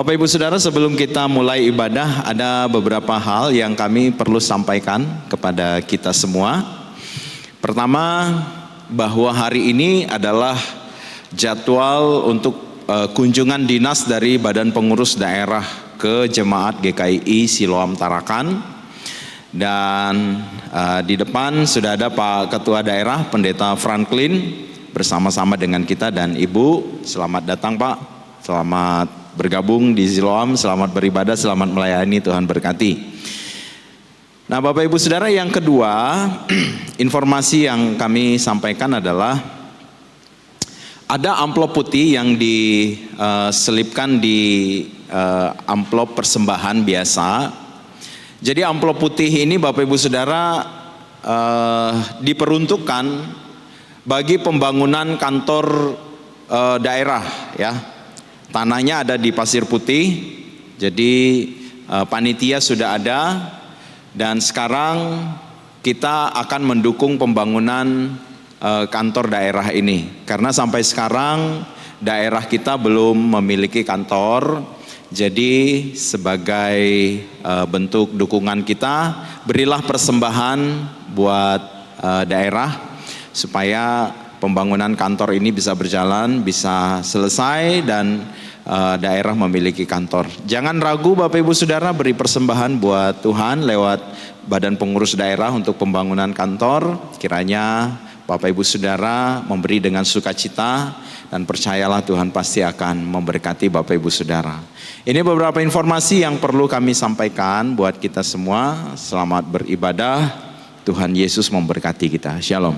Bapak Ibu Saudara, sebelum kita mulai ibadah, ada beberapa hal yang kami perlu sampaikan kepada kita semua. Pertama, bahwa hari ini adalah jadwal untuk kunjungan dinas dari Badan Pengurus Daerah ke Jemaat GKI Siloam Tarakan. Dan di depan sudah ada Pak Ketua Daerah Pendeta Franklin bersama-sama dengan kita dan Ibu. Selamat datang Pak, selamat bergabung di Siloam, selamat beribadah, selamat melayani, Tuhan berkati. Nah Bapak Ibu Saudara, yang kedua, informasi yang kami sampaikan adalah ada amplop putih yang diselipkan di amplop persembahan biasa. Jadi amplop putih ini Bapak Ibu Saudara diperuntukkan bagi pembangunan kantor daerah ya. Tanahnya ada di Pasir Putih, jadi panitia sudah ada dan sekarang kita akan mendukung pembangunan kantor daerah ini. Karena sampai sekarang daerah kita belum memiliki kantor, jadi sebagai bentuk dukungan kita, berilah persembahan buat daerah supaya pembangunan kantor ini bisa berjalan, bisa selesai dan daerah memiliki kantor. Jangan ragu Bapak Ibu Saudara, beri persembahan buat Tuhan lewat Badan Pengurus Daerah untuk pembangunan kantor. Kiranya Bapak Ibu Saudara memberi dengan sukacita dan percayalah Tuhan pasti akan memberkati Bapak Ibu Saudara. Ini beberapa informasi yang perlu kami sampaikan buat kita semua. Selamat beribadah, Tuhan Yesus memberkati kita. Shalom.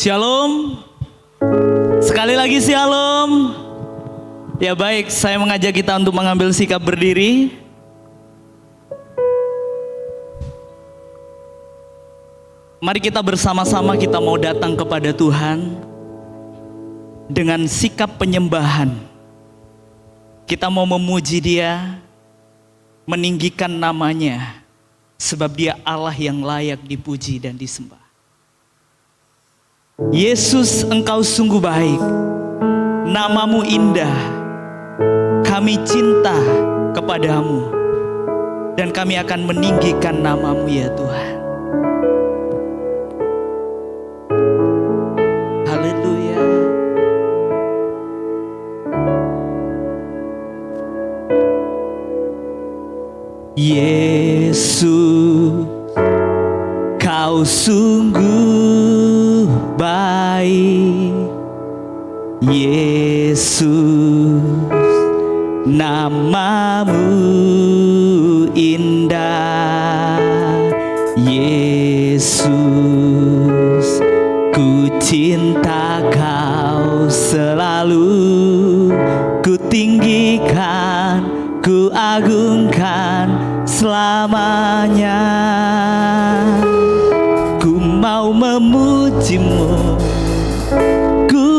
Shalom, sekali lagi shalom. Ya baik, saya mengajak kita untuk mengambil sikap berdiri. Mari kita bersama-sama kita mau datang kepada Tuhan dengan sikap penyembahan. Kita mau memuji Dia, meninggikan namanya, sebab Dia Allah yang layak dipuji dan disembah. Yesus, Engkau sungguh baik, nama-Mu indah, kami cinta kepadamu, dan kami akan meninggikan nama-Mu ya Tuhan. Haleluya. Yesus, Kau sungguh baik. Yesus, nama-Mu indah. Yesus, ku cinta Kau selalu, ku tinggikan, ku agungkan selamanya. Ku mau memuji-Mu, ku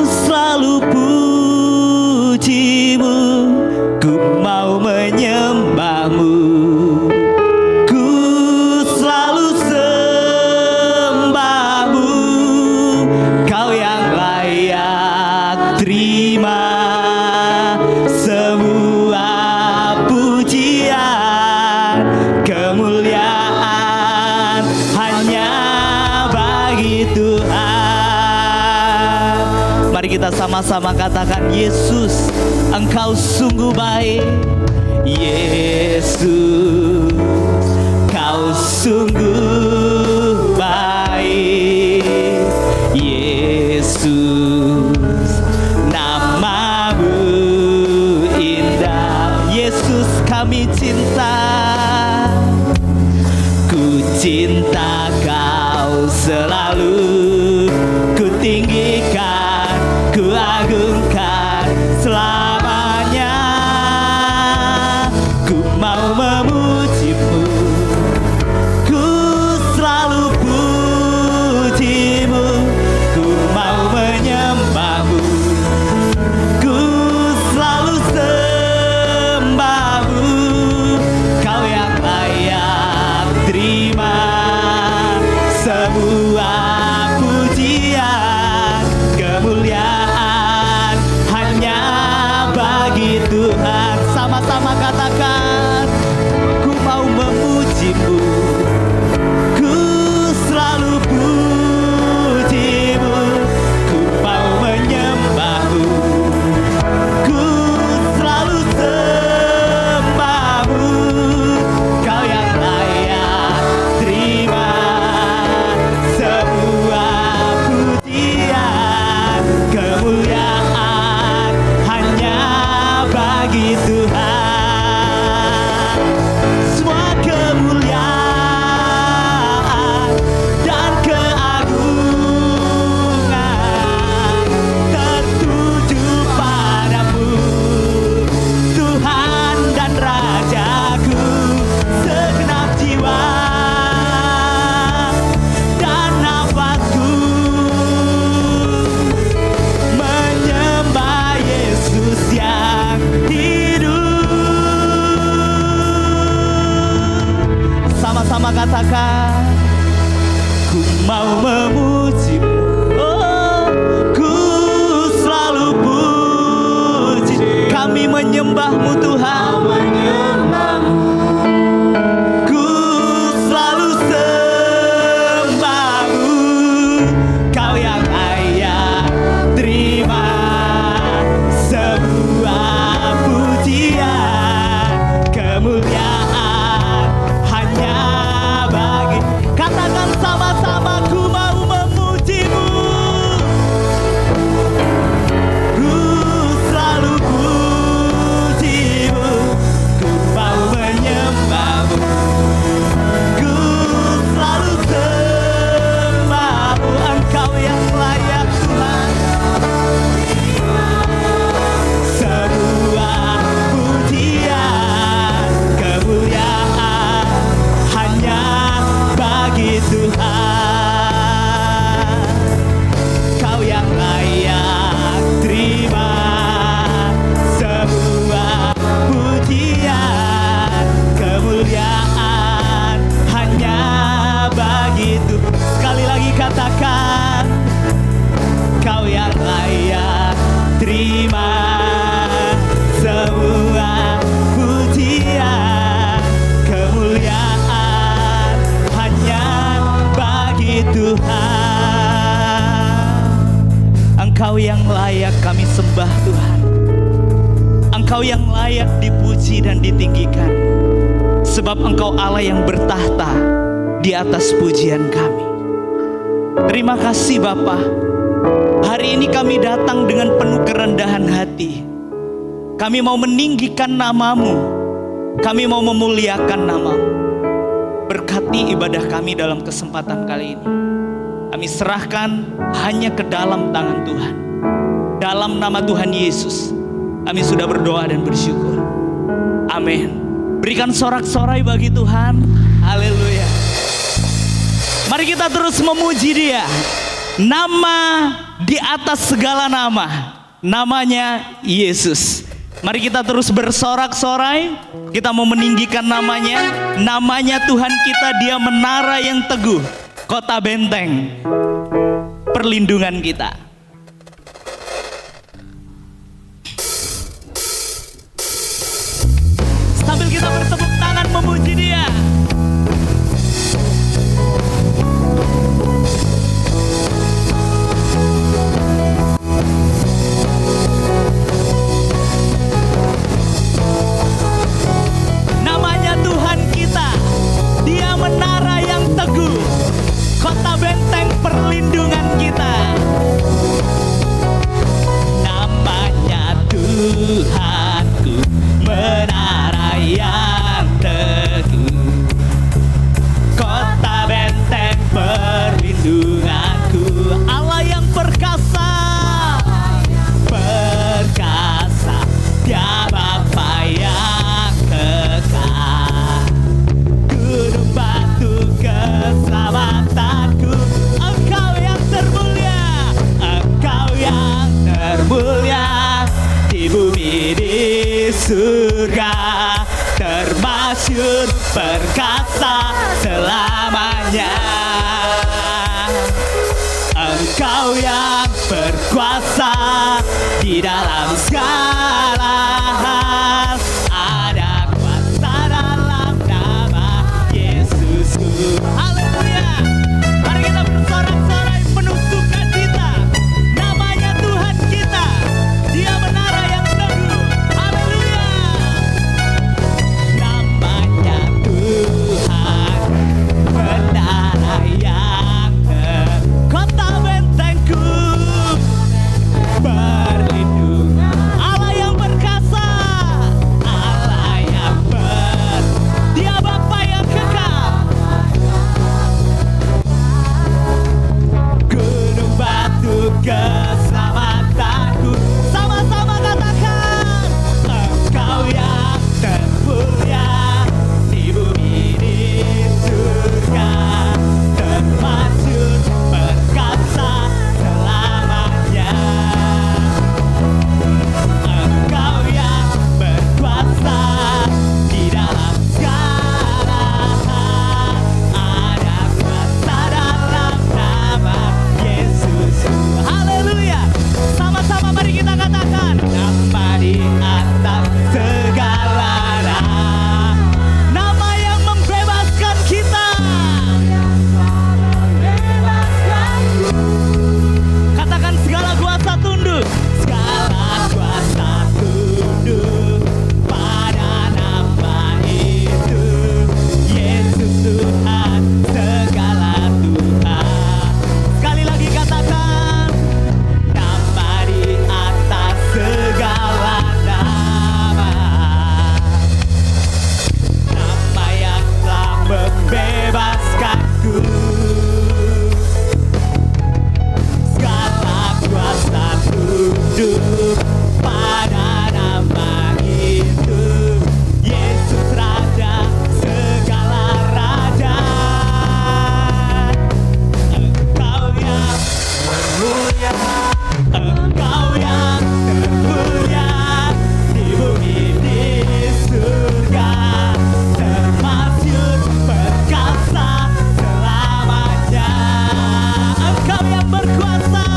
selalu puji-Mu, ku mau menyembah-Mu, ku selalu sembah-Mu. Kau yang layak terima semua pujian, kemuliaan hanya bagi Tuhan. Mari kita sama-sama katakan, Yesus, Engkau sungguh baik. Yesus, Kau sungguh baik. Yesus, nama-Mu indah. Yesus, kami cinta. cinta Kau selalu ku tinggikan, ku agungkan selamanya. Ku mau memuji-Mu, ku selalu puji-Mu, ku mau menyembah-Mu, ku selalu sembah-Mu. Kau yang layak terima semua pujian, kemuliaan hanya bagi Tuhan. Sama-sama katakan, ku mau memuji-Mu, ku selalu puji-Mu, ku mau menyembah-Mu, ku selalu sembah-Mu. Kau yang layak terima semua pujian, kemuliaan hanya bagi Tuhan. Semua kemuliaan dan keagungan tertuju padamu, Tuhan dan Rajaku. Segenap jiwa dan nafasku menyembah Yesus yang hidup. Sama-sama katakan, ku mau memuji-Mu, oh, ku selalu puji. Kami menyembah-Mu Tuhan, ku selalu sembah-Mu. Kau yang layak terima semua pujian, kemuliaan hanya bagi. Katakan sama-sama, ku mau memuji-Mu, ku selalu puji-Mu, ku mau menyembah-Mu, ku selalu sembah-Mu. Engkau yang layak Tuhan semua pujian, kemuliaan hanya bagi Tuhan. Kau yang layak terima semua pujian, kemuliaan hanya bagi Tuhan. Sekali lagi katakan, Kau yang layak terima semua pujian, kemuliaan hanya bagi Tuhan. Engkau yang layak kami sembah Tuhan. Engkau yang layak dipuji dan ditinggikan, sebab Engkau Allah yang bertahta di atas pujian kami. Terima kasih Bapa. Hari ini kami datang dengan penuh kerendahan hati. Kami mau meninggikan nama-Mu, kami mau memuliakan nama-Mu. Berkati ibadah kami dalam kesempatan kali ini. Kami serahkan hanya ke dalam tangan Tuhan. Dalam nama Tuhan Yesus, kami sudah berdoa dan bersyukur. Amin. Berikan sorak-sorai bagi Tuhan. Haleluya. Mari kita terus memuji Dia. Nama di atas segala nama, namanya Yesus. Mari kita terus bersorak-sorai. Kita mau meninggikan namanya. Namanya Tuhan kita, Dia menara yang teguh, kota benteng, perlindungan kita. Sambil kita bertepuk tangan memuji Dia. Namanya Tuhan kita, Dia menara yang teguh, kota benteng perlindungan kita. masyhur, perkasa selamanya. Engkau yang berkuasa di dalam segala hal. Ada kuasa dalam nama Yesusku. Haleluya. Mari kita bersorak-sorai penuh sukacita. Namanya Tuhan kita, Dia menara yang teguh. Haleluya. Namanya Tuhan, menara yang teguh. Kota bentengku berlindung. Allah yang perkasa, Allah yang Dia Bapa yang kekal. Gunung batu keselamatanku. Sama-sama katakan, Engkau yang termulia di bumi di surga, termasyhur, perkasa selamanya. Engkau yang berkuasa di dalam segala hal. Ada kuasa dalam nama Yesus. Haleluya. Sama-sama mari kita katakan, nama di atas segala nama, nama yang membebaskan kita. Katakan segala kuasa tunduk, segala kuasa tunduk pada nama itu. Yesus Tuhan, segala Tuhan. Sekali lagi katakan, nama di atas segala nama, nama yang telah membebaskanku. Segala kuasa tunduk pada nama itu. Yesus Raja, segala raja. Engkau yang termulia, Engkau yang termulia di bumi di surga, termasyhur, perkasa selamanya. Engkau yang berkuasa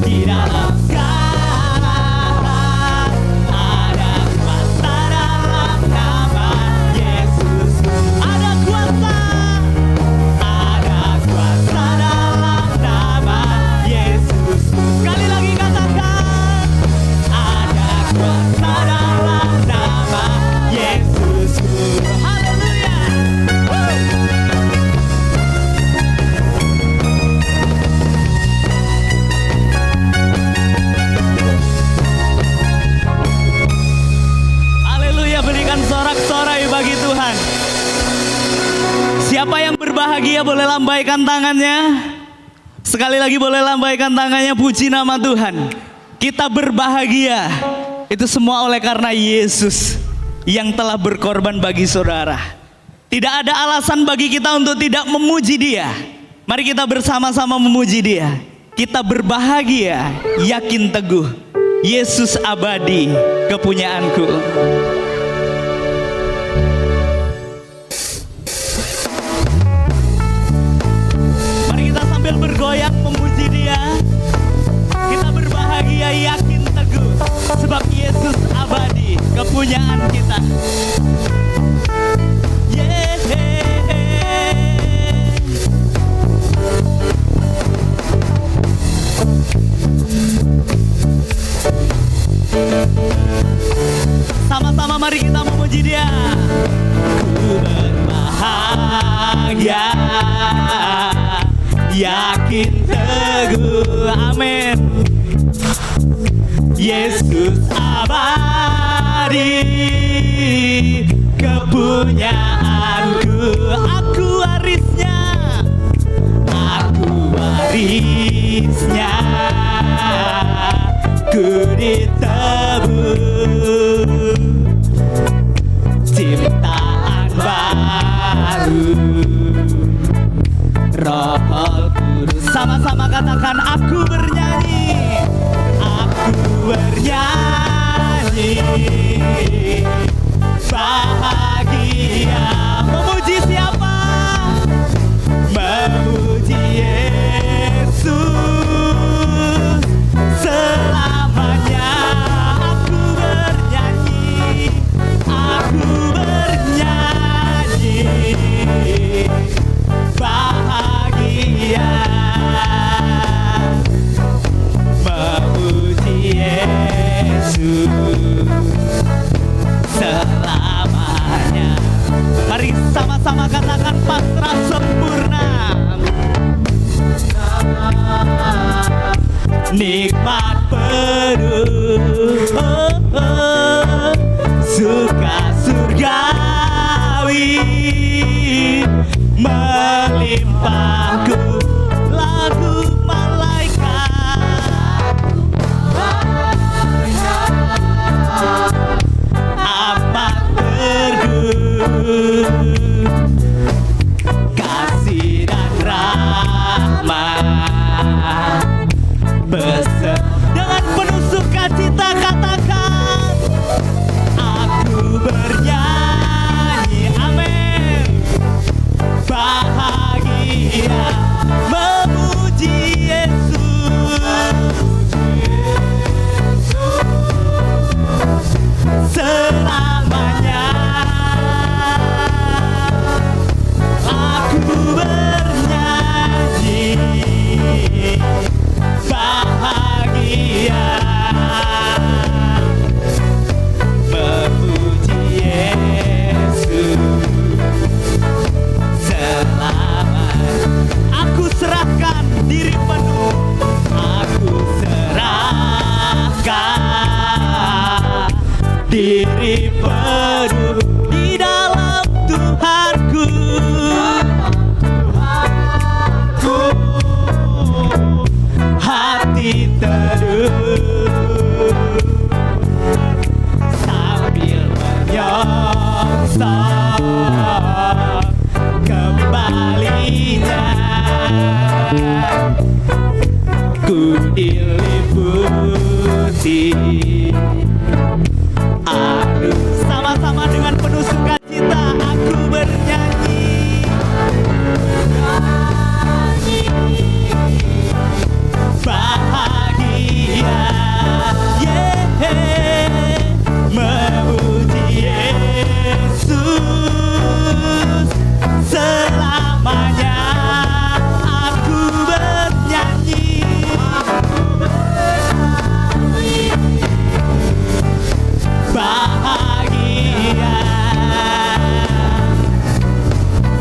di dalam segala hal. Ada kuasa dalam nama Yesus. Ada kuasa dalam nama Yesus. Sekali lagi katakan, ada kuasa dalam nama Yesus. Haleluya. Haleluya, berikan sorak-sorai bagi Tuhan. Siapa yang berbahagia boleh lambaikan tangannya. Sekali lagi boleh lambaikan tangannya, puji nama Tuhan. Kita berbahagia, itu semua oleh karena Yesus yang telah berkorban bagi saudara. Tidak ada alasan bagi kita untuk tidak memuji Dia. Mari kita bersama-sama memuji Dia. Kita berbahagia, yakin teguh, Yesus abadi, kepunyaanku. Mari kita sambil bergoyang memuji Dia. Kita berbahagia, yakin teguh, sebab Yesus abadi, kepunyaan kita. Sama-sama mari kita memuji Dia. Ku berbahagia, yakin teguh, amin. Yesus abadi, kepunyaanku. Aku warisnya, ku ditebus ciptaan baru. Roh Kudus, sama-sama katakan, aku bernyanyi, aku bernyanyi. bahagia. Memuji siapa? Memuji Yesus. Selamanya aku bernyanyi, bahagia. Memuji Yesus selamanya. Mari sama-sama katakan pasrah sempurna. Nikmat penuh, suka surgawi melimpahku, lagu malaikat amat teduh, kasih dan rahmat besar. Dengan penuh sukacita katakan, aku bernyanyi, amin, bahagia, memuji Yesus selamanya. Aku bernyanyi, bahagia, memuji Yesus selamanya. Aku serahkan diri penuh, aku serahkan diri penuh di dalam Tuhanku. Hati teduh sambil menyongsong kembalinya, ku diliputi. Aduh, sama-sama dengan penuh sukacita aku bernyanyi, bahagia, memuji Yesus selamanya. Aku bernyanyi, bahagia,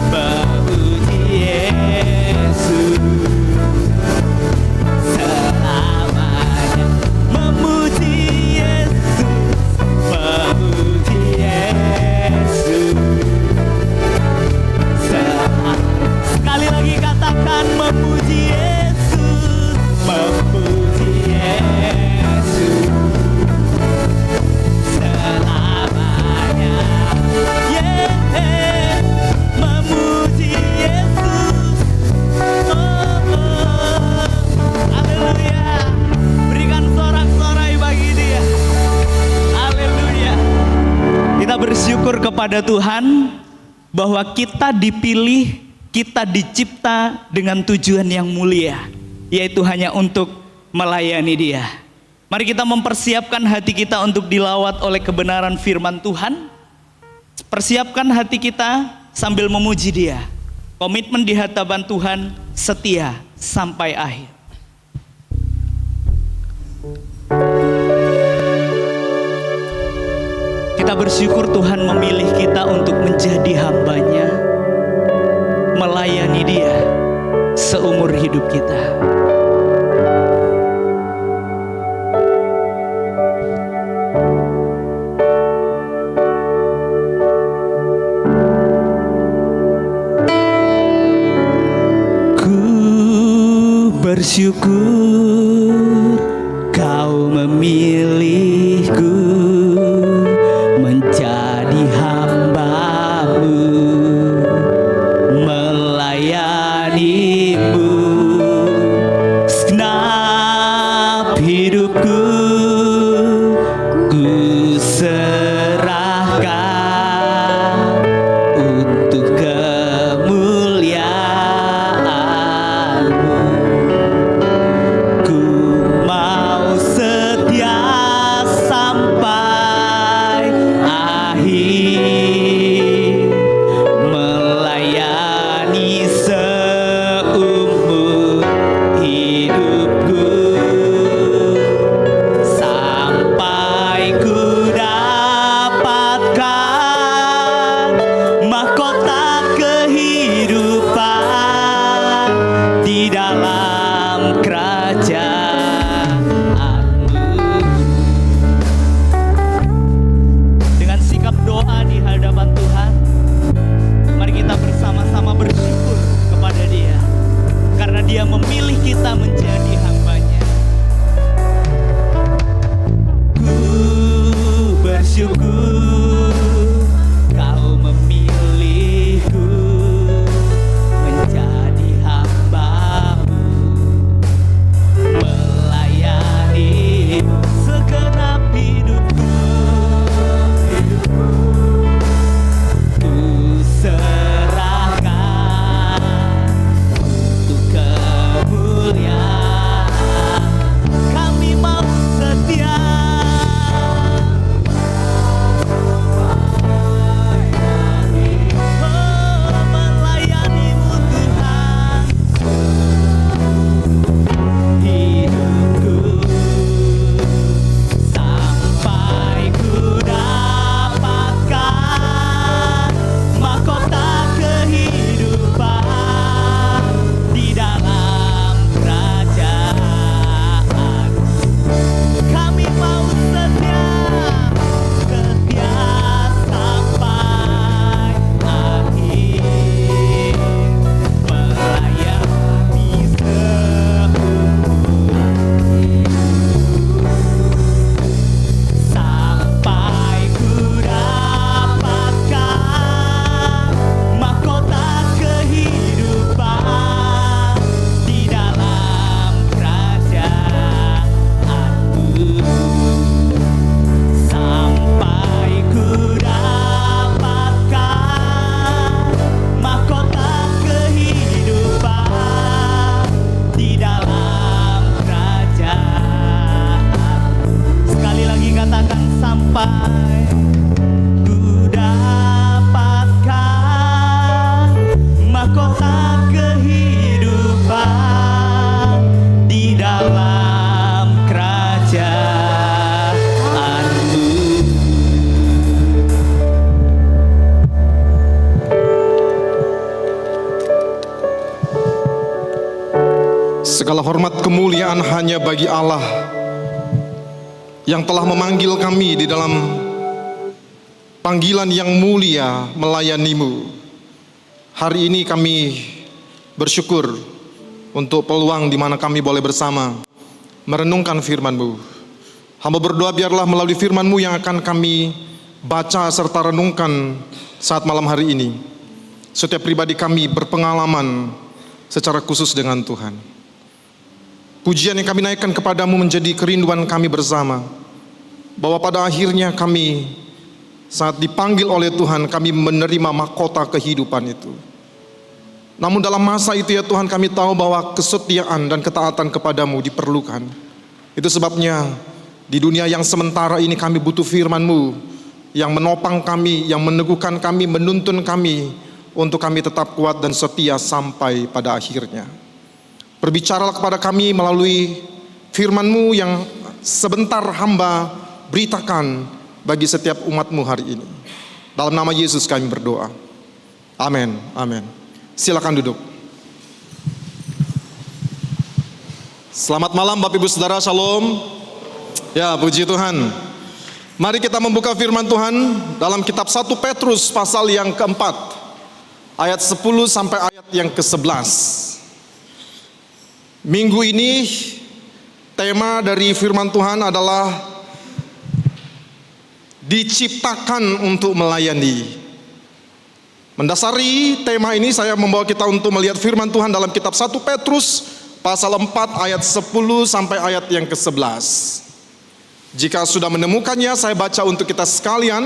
memuji Yesus selamanya. Memuji Yesus, memuji Yesus selamanya. Sekali lagi katakan, memuji Yesus, memuji Yesus selamanya. Memuji Yesus. Haleluya. Berikan sorak-sorai bagi Dia. Haleluya. Kita bersyukur kepada Tuhan bahwa kita dipilih, kita dicipta dengan tujuan yang mulia, yaitu hanya untuk melayani Dia. Mari kita mempersiapkan hati kita untuk dilawat oleh kebenaran firman Tuhan. Persiapkan hati kita sambil memuji Dia. Komitmen di hadapan Tuhan, setia sampai akhir. Kita bersyukur Tuhan memilih kita untuk menjadi hamba-Nya, melayani Dia seumur hidup kita. Bersyukur Kau memilihku menjadi hamba-Mu, melayani-Mu segenap hidupku. Ku melayani seumur hidupku, sampai ku dapatkan mahkota kehidupan di dalam kerajaanmu. Dengan sikap doa di hadapan Tuhan, mari kita bersama-sama bersyukur kepada Dia, karena Dia memilih kita menjadi hamba-Nya. Ku bersyukur Kau memilihku menjadi hamba-Mu, melayani segenap hidupku. Ku serahkan untuk kemuliaan. Kami mau setia melayani-Mu Tuhan. Hidupku sampai ku dapatkan mahkota kehidupan di dalam kerajaan. Kami mau setia sampai akhir, melayani seumur sampai ku dapatkan mahkota kehidupan di dalam kerajaanmu. Sampai ku dapatkan mahkota kehidupan di dalam kerajaan. Sekali lagi katakan, sampai ku dapatkan mahkota kehidupan di dalam kerajaanmu. Segala hormat kemuliaan hanya bagi Allah yang telah memanggil kami di dalam panggilan yang mulia melayani-Mu. Hari ini kami bersyukur untuk peluang di mana kami boleh bersama merenungkan firman-Mu. Hamba berdoa biarlah melalui firman-Mu yang akan kami baca serta renungkan saat malam hari ini, setiap pribadi kami berpengalaman secara khusus dengan Tuhan. Pujian yang kami naikkan kepadamu menjadi kerinduan kami bersama, bahwa pada akhirnya kami saat dipanggil oleh Tuhan, kami menerima mahkota kehidupan itu. Namun dalam masa itu ya Tuhan, kami tahu bahwa kesetiaan dan ketaatan kepadamu diperlukan. Itu sebabnya di dunia yang sementara ini kami butuh firman-Mu yang menopang kami, yang meneguhkan kami, menuntun kami untuk kami tetap kuat dan setia sampai pada akhirnya. Berbicaralah kepada kami melalui firman-Mu yang sebentar hamba beritakan bagi setiap umat-Mu hari ini. Dalam nama Yesus kami berdoa. Amin. Amin. Silakan duduk. Selamat malam Bapak Ibu Saudara, Shalom. Ya, puji Tuhan. Mari kita membuka firman Tuhan dalam kitab 1 Petrus pasal yang keempat, ayat 10 sampai ayat yang ke-11. Minggu ini tema dari firman Tuhan adalah diciptakan untuk melayani. Mendasari tema ini saya membawa kita untuk melihat firman Tuhan dalam kitab 1 Petrus pasal 4 ayat 10 sampai ayat yang ke-11. Jika sudah menemukannya, saya baca untuk kita sekalian.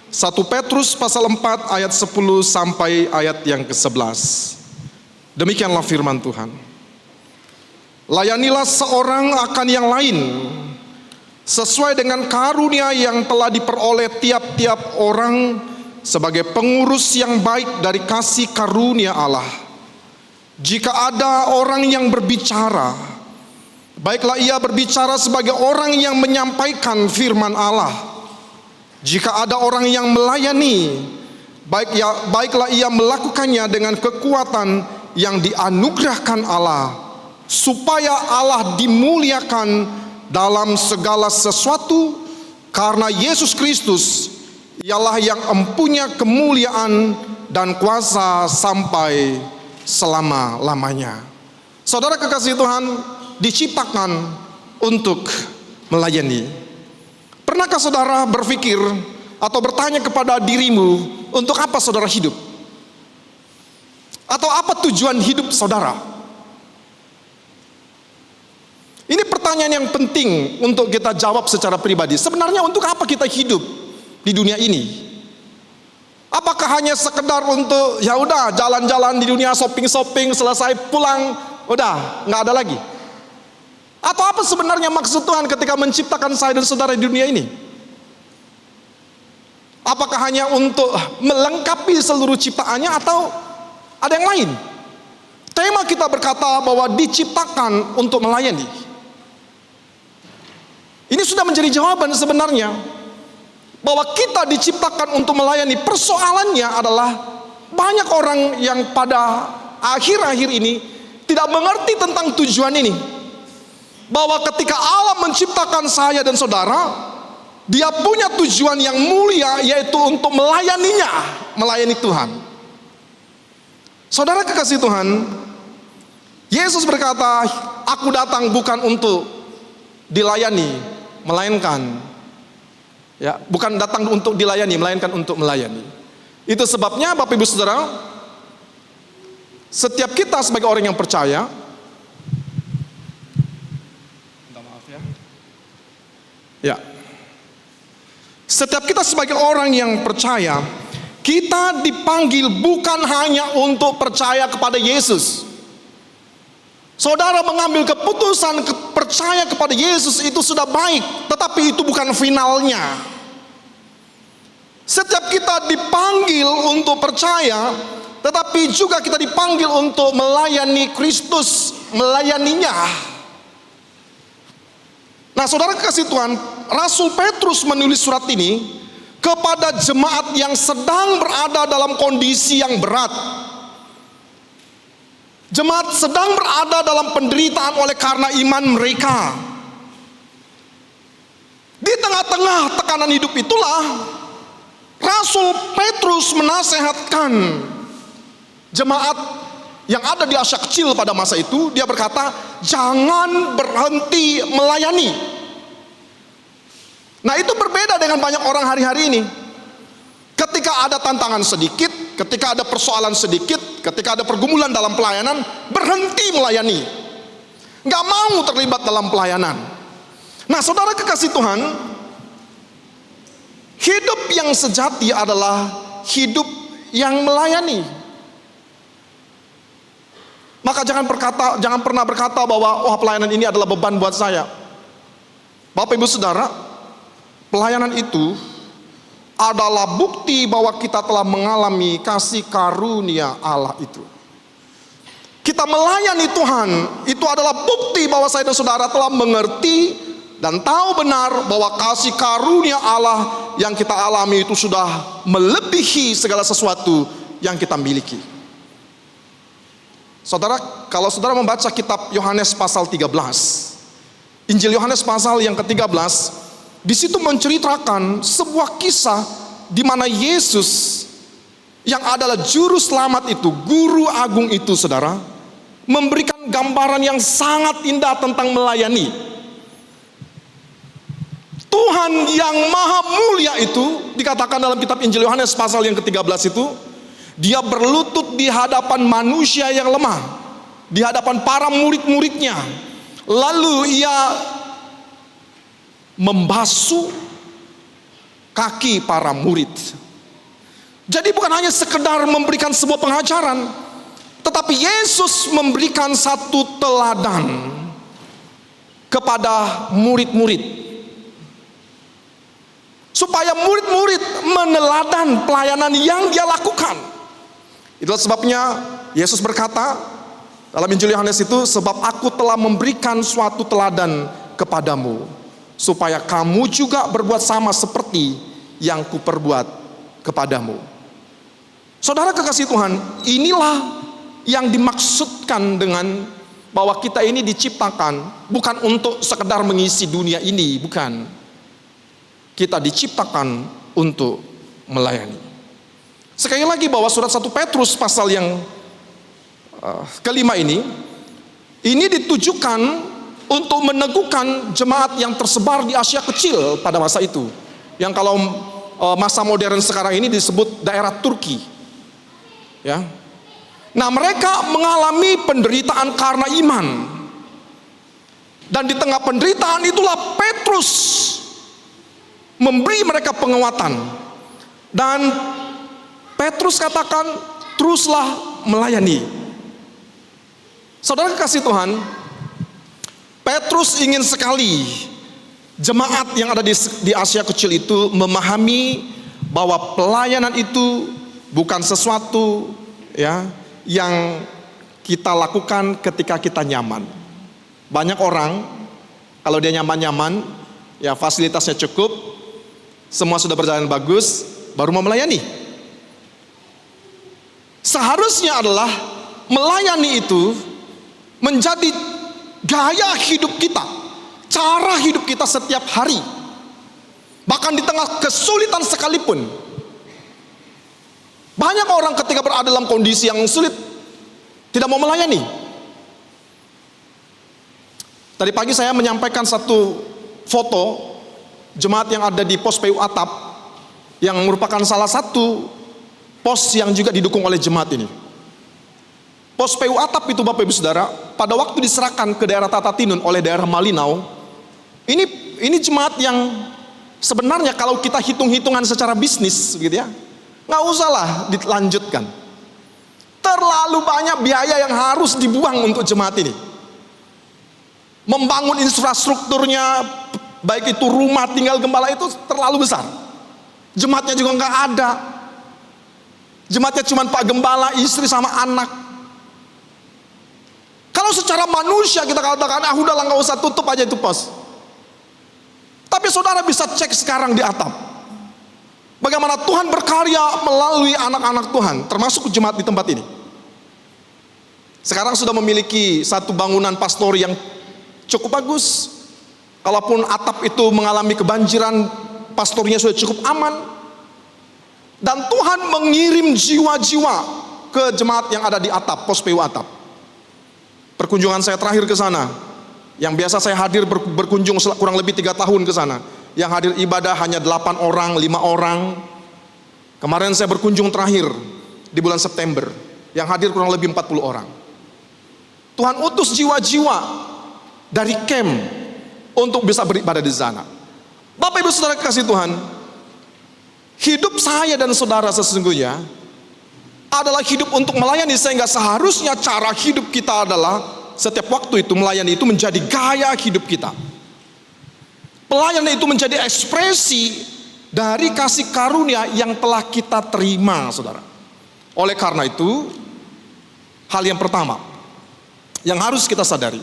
1 Petrus pasal 4 ayat 10 sampai ayat yang ke-11. Demikianlah firman Tuhan. Layanilah seorang akan yang lain sesuai dengan karunia yang telah diperoleh tiap-tiap orang sebagai pengurus yang baik dari kasih karunia Allah. Jika ada orang yang berbicara, baiklah ia berbicara sebagai orang yang menyampaikan firman Allah. Jika ada orang yang melayani, baiklah ia melakukannya dengan kekuatan yang dianugerahkan Allah, supaya Allah dimuliakan dalam segala sesuatu, karena Yesus Kristus ialah yang empunya kemuliaan dan kuasa sampai selama-lamanya. Saudara kekasih Tuhan, diciptakan untuk melayani. Pernahkah saudara berpikir atau bertanya kepada dirimu, untuk apa saudara hidup? Atau apa tujuan hidup saudara? Ini pertanyaan yang penting untuk kita jawab secara pribadi. Sebenarnya untuk apa kita hidup di dunia ini? Apakah hanya sekedar untuk ya udah jalan-jalan di dunia, shopping-shopping, selesai pulang, udah nggak ada lagi? Atau apa sebenarnya maksud Tuhan ketika menciptakan saya dan saudara di dunia ini? Apakah hanya untuk melengkapi seluruh ciptaannya atau ada yang lain? Tema kita berkata bahwa diciptakan untuk melayani. Ini sudah menjadi jawaban sebenarnya, bahwa kita diciptakan untuk melayani. Persoalannya adalah banyak orang yang pada akhir-akhir ini tidak mengerti tentang tujuan ini. Bahwa ketika Allah menciptakan saya dan saudara, Dia punya tujuan yang mulia, yaitu untuk melayaninya, melayani Tuhan. Saudara kekasih Tuhan, Yesus berkata, aku datang bukan untuk dilayani, melainkan ya, bukan datang untuk dilayani, melainkan untuk melayani. Itu sebabnya Bapak Ibu Saudara, setiap kita sebagai orang yang percaya, setiap kita sebagai orang yang percaya, kita dipanggil bukan hanya untuk percaya kepada Yesus. Saudara mengambil keputusan percaya kepada Yesus itu sudah baik, tetapi itu bukan finalnya. Setiap kita dipanggil untuk percaya, tetapi juga kita dipanggil untuk melayani Kristus, melayaninya. Nah, saudara kekasih Tuhan, Rasul Petrus menulis surat ini kepada jemaat yang sedang berada dalam kondisi yang berat. Jemaat sedang berada dalam penderitaan oleh karena iman mereka. Di tengah-tengah tekanan hidup itulah Rasul Petrus menasehatkan jemaat yang ada di Asia Kecil pada masa itu. Dia berkata, jangan berhenti melayani. Nah, itu berbeda dengan banyak orang hari-hari ini. Ketika ada tantangan sedikit, ketika ada persoalan sedikit, ketika ada pergumulan dalam pelayanan, berhenti melayani, nggak mau terlibat dalam pelayanan. Nah, saudara kekasih Tuhan, hidup yang sejati adalah hidup yang melayani. Maka jangan pernah berkata bahwa pelayanan ini adalah beban buat saya. Bapak Ibu Saudara, pelayanan itu adalah bukti bahwa kita telah mengalami kasih karunia Allah itu. Kita melayani Tuhan, itu adalah bukti bahwa saya dan saudara telah mengerti dan tahu benar bahwa kasih karunia Allah yang kita alami itu sudah melebihi segala sesuatu yang kita miliki. Saudara, kalau saudara membaca kitab Yohanes pasal 13, Injil Yohanes pasal yang ke-13, di situ menceritakan sebuah kisah di mana Yesus yang adalah juru selamat itu, guru agung itu, saudara, memberikan gambaran yang sangat indah tentang melayani. Tuhan yang maha mulia itu dikatakan dalam kitab Injil Yohanes pasal yang ke-13 itu, dia berlutut di hadapan manusia yang lemah, di hadapan para murid-muridnya. Lalu ia membasuh kaki para murid. Jadi bukan hanya sekedar memberikan sebuah pengajaran, tetapi Yesus memberikan satu teladan kepada murid-murid. supaya murid-murid meneladan pelayanan yang dia lakukan. Itulah sebabnya Yesus berkata dalam Injil Yohanes itu, sebab aku telah memberikan suatu teladan kepadamu, supaya kamu juga berbuat sama seperti yang kuperbuat kepadamu. Saudara kekasih Tuhan, inilah yang dimaksudkan dengan bahwa kita ini diciptakan bukan untuk sekedar mengisi dunia ini, bukan. Kita diciptakan untuk melayani. Sekali lagi bahwa surat 1 Petrus pasal yang kelima ini ditujukan untuk meneguhkan jemaat yang tersebar di Asia Kecil pada masa itu, yang kalau masa modern sekarang ini disebut daerah Turki, ya. Nah, mereka mengalami penderitaan karena iman, dan di tengah penderitaan itulah Petrus memberi mereka penguatan, dan Petrus katakan, teruslah melayani. Saudara kekasih Tuhan, Petrus ingin sekali jemaat yang ada di Asia Kecil itu memahami bahwa pelayanan itu bukan sesuatu, ya, yang kita lakukan ketika kita nyaman. Banyak orang kalau dia nyaman-nyaman, ya, fasilitasnya cukup, semua sudah berjalan bagus, baru mau melayani. Seharusnya adalah melayani itu menjadi gaya hidup kita, cara hidup kita setiap hari, bahkan di tengah kesulitan sekalipun. Banyak orang ketika berada dalam kondisi yang sulit tidak mau melayani. Tadi pagi saya menyampaikan satu foto jemaat yang ada di pos PU Atap, yang merupakan salah satu pos yang juga didukung oleh jemaat ini. Pos PU Atap itu, Bapak Ibu Saudara, pada waktu diserahkan ke daerah Tatatinun oleh daerah Malinau, ini jemaat yang sebenarnya kalau kita hitung-hitungan secara bisnis gitu ya, nggak usahlah dilanjutkan. Terlalu banyak biaya yang harus dibuang untuk jemaat ini. Membangun infrastrukturnya, baik itu rumah tinggal gembala, itu terlalu besar. Jemaatnya juga nggak ada. Jemaatnya cuma Pak Gembala, istri sama anak. Kalau secara manusia kita katakan, udahlah nggak usah, tutup aja itu pos. Tapi saudara bisa cek sekarang di Atap, bagaimana Tuhan berkarya melalui anak-anak Tuhan, termasuk jemaat di tempat ini. Sekarang sudah memiliki satu bangunan pastori yang cukup bagus. Kalaupun atap itu mengalami kebanjiran, pastornya sudah cukup aman. Dan Tuhan mengirim jiwa-jiwa ke jemaat yang ada di Atap, pos PU Atap. Perkunjungan saya terakhir ke sana, yang biasa saya hadir berkunjung kurang lebih 3 tahun ke sana, yang hadir ibadah hanya 8 orang, 5 orang. Kemarin saya berkunjung terakhir di bulan September, yang hadir kurang lebih 40 orang. Tuhan utus jiwa-jiwa dari camp untuk bisa beribadah di sana. Bapak Ibu Saudara kasih Tuhan, hidup saya dan saudara sesungguhnya adalah hidup untuk melayani, sehingga seharusnya cara hidup kita adalah setiap waktu itu melayani itu menjadi gaya hidup kita. Pelayanan itu menjadi ekspresi dari kasih karunia yang telah kita terima, saudara. Oleh karena itu, hal yang pertama yang harus kita sadari,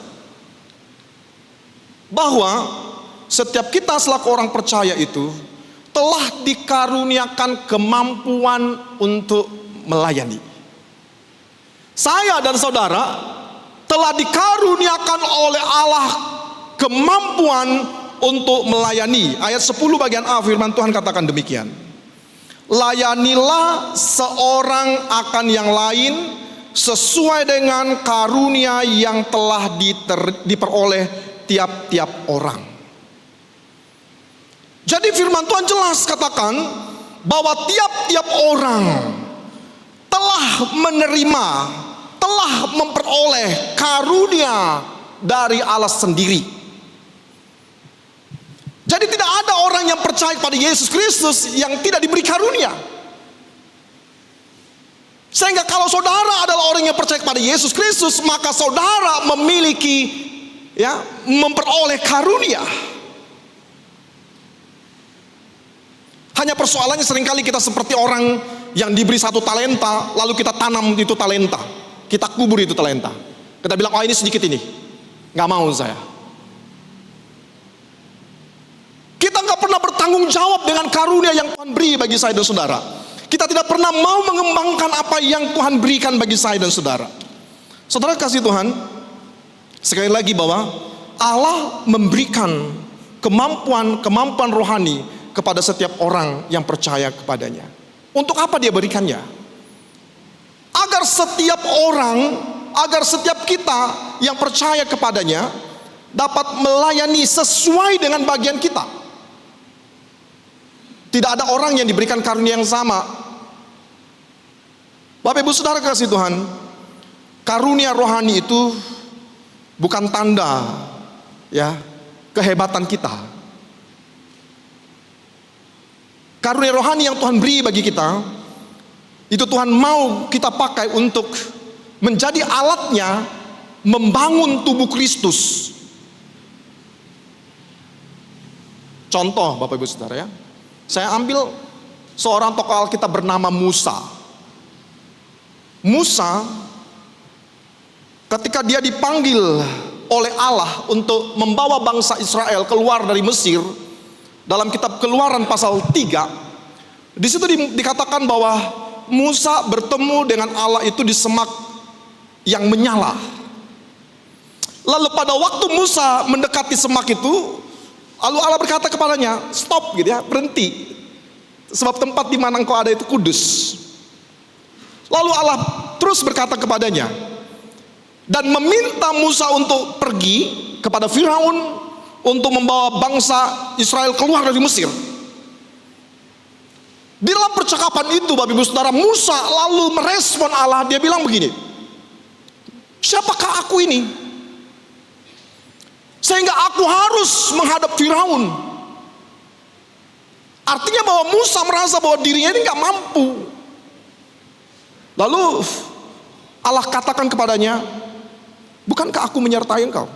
bahwa setiap kita selaku orang percaya itu telah dikaruniakan kemampuan untuk melayani. Saya dan saudara telah dikaruniakan oleh Allah kemampuan untuk melayani. Ayat 10 bagian A firman Tuhan katakan demikian. Layanilah seorang akan yang lain sesuai dengan karunia yang telah diperoleh tiap-tiap orang. Jadi firman Tuhan jelas katakan bahwa tiap-tiap orang telah menerima, telah memperoleh karunia dari Allah sendiri. Jadi tidak ada orang yang percaya pada Yesus Kristus yang tidak diberi karunia. Sehingga kalau saudara adalah orang yang percaya pada Yesus Kristus, maka saudara memiliki, memperoleh karunia. Hanya persoalannya seringkali kita seperti orang yang diberi satu talenta, lalu kita tanam itu talenta, kita kubur itu talenta. Kita bilang, oh ini sedikit ini, nggak mau saya. Kita nggak pernah bertanggung jawab dengan karunia yang Tuhan beri bagi saya dan saudara. Kita tidak pernah mau mengembangkan apa yang Tuhan berikan bagi saya dan saudara. Saudara kasih Tuhan, sekali lagi bahwa Allah memberikan kemampuan rohani kepada setiap orang yang percaya kepadanya. Untuk apa dia berikannya? Agar setiap orang, agar setiap kita yang percaya kepadanya dapat melayani sesuai dengan bagian kita. Tidak ada orang yang diberikan karunia yang sama. Bapak Ibu Saudara kasih Tuhan, karunia rohani itu bukan tanda ya kehebatan kita. Karunia rohani yang Tuhan beri bagi kita, itu Tuhan mau kita pakai untuk menjadi alatnya membangun tubuh Kristus. Contoh Bapak Ibu Saudara ya, saya ambil seorang tokoh Alkitab bernama Musa. Musa ketika dia dipanggil oleh Allah untuk membawa bangsa Israel keluar dari Mesir, dalam kitab Keluaran pasal 3, di situ dikatakan bahwa Musa bertemu dengan Allah itu di semak yang menyala. Lalu pada waktu Musa mendekati semak itu, lalu Allah berkata kepadanya, stop gitu ya, berhenti. Sebab tempat di mana engkau ada itu kudus. Lalu Allah terus berkata kepadanya, dan meminta Musa untuk pergi kepada Firaun untuk membawa bangsa Israel keluar dari Mesir. Di dalam percakapan itu Bapak Ibu Saudara, Musa lalu merespon Allah. Dia bilang begini, siapakah aku ini sehingga aku harus menghadap Firaun? Artinya bahwa Musa merasa bahwa dirinya ini gak mampu. Lalu Allah katakan kepadanya, bukankah aku menyertai engkau?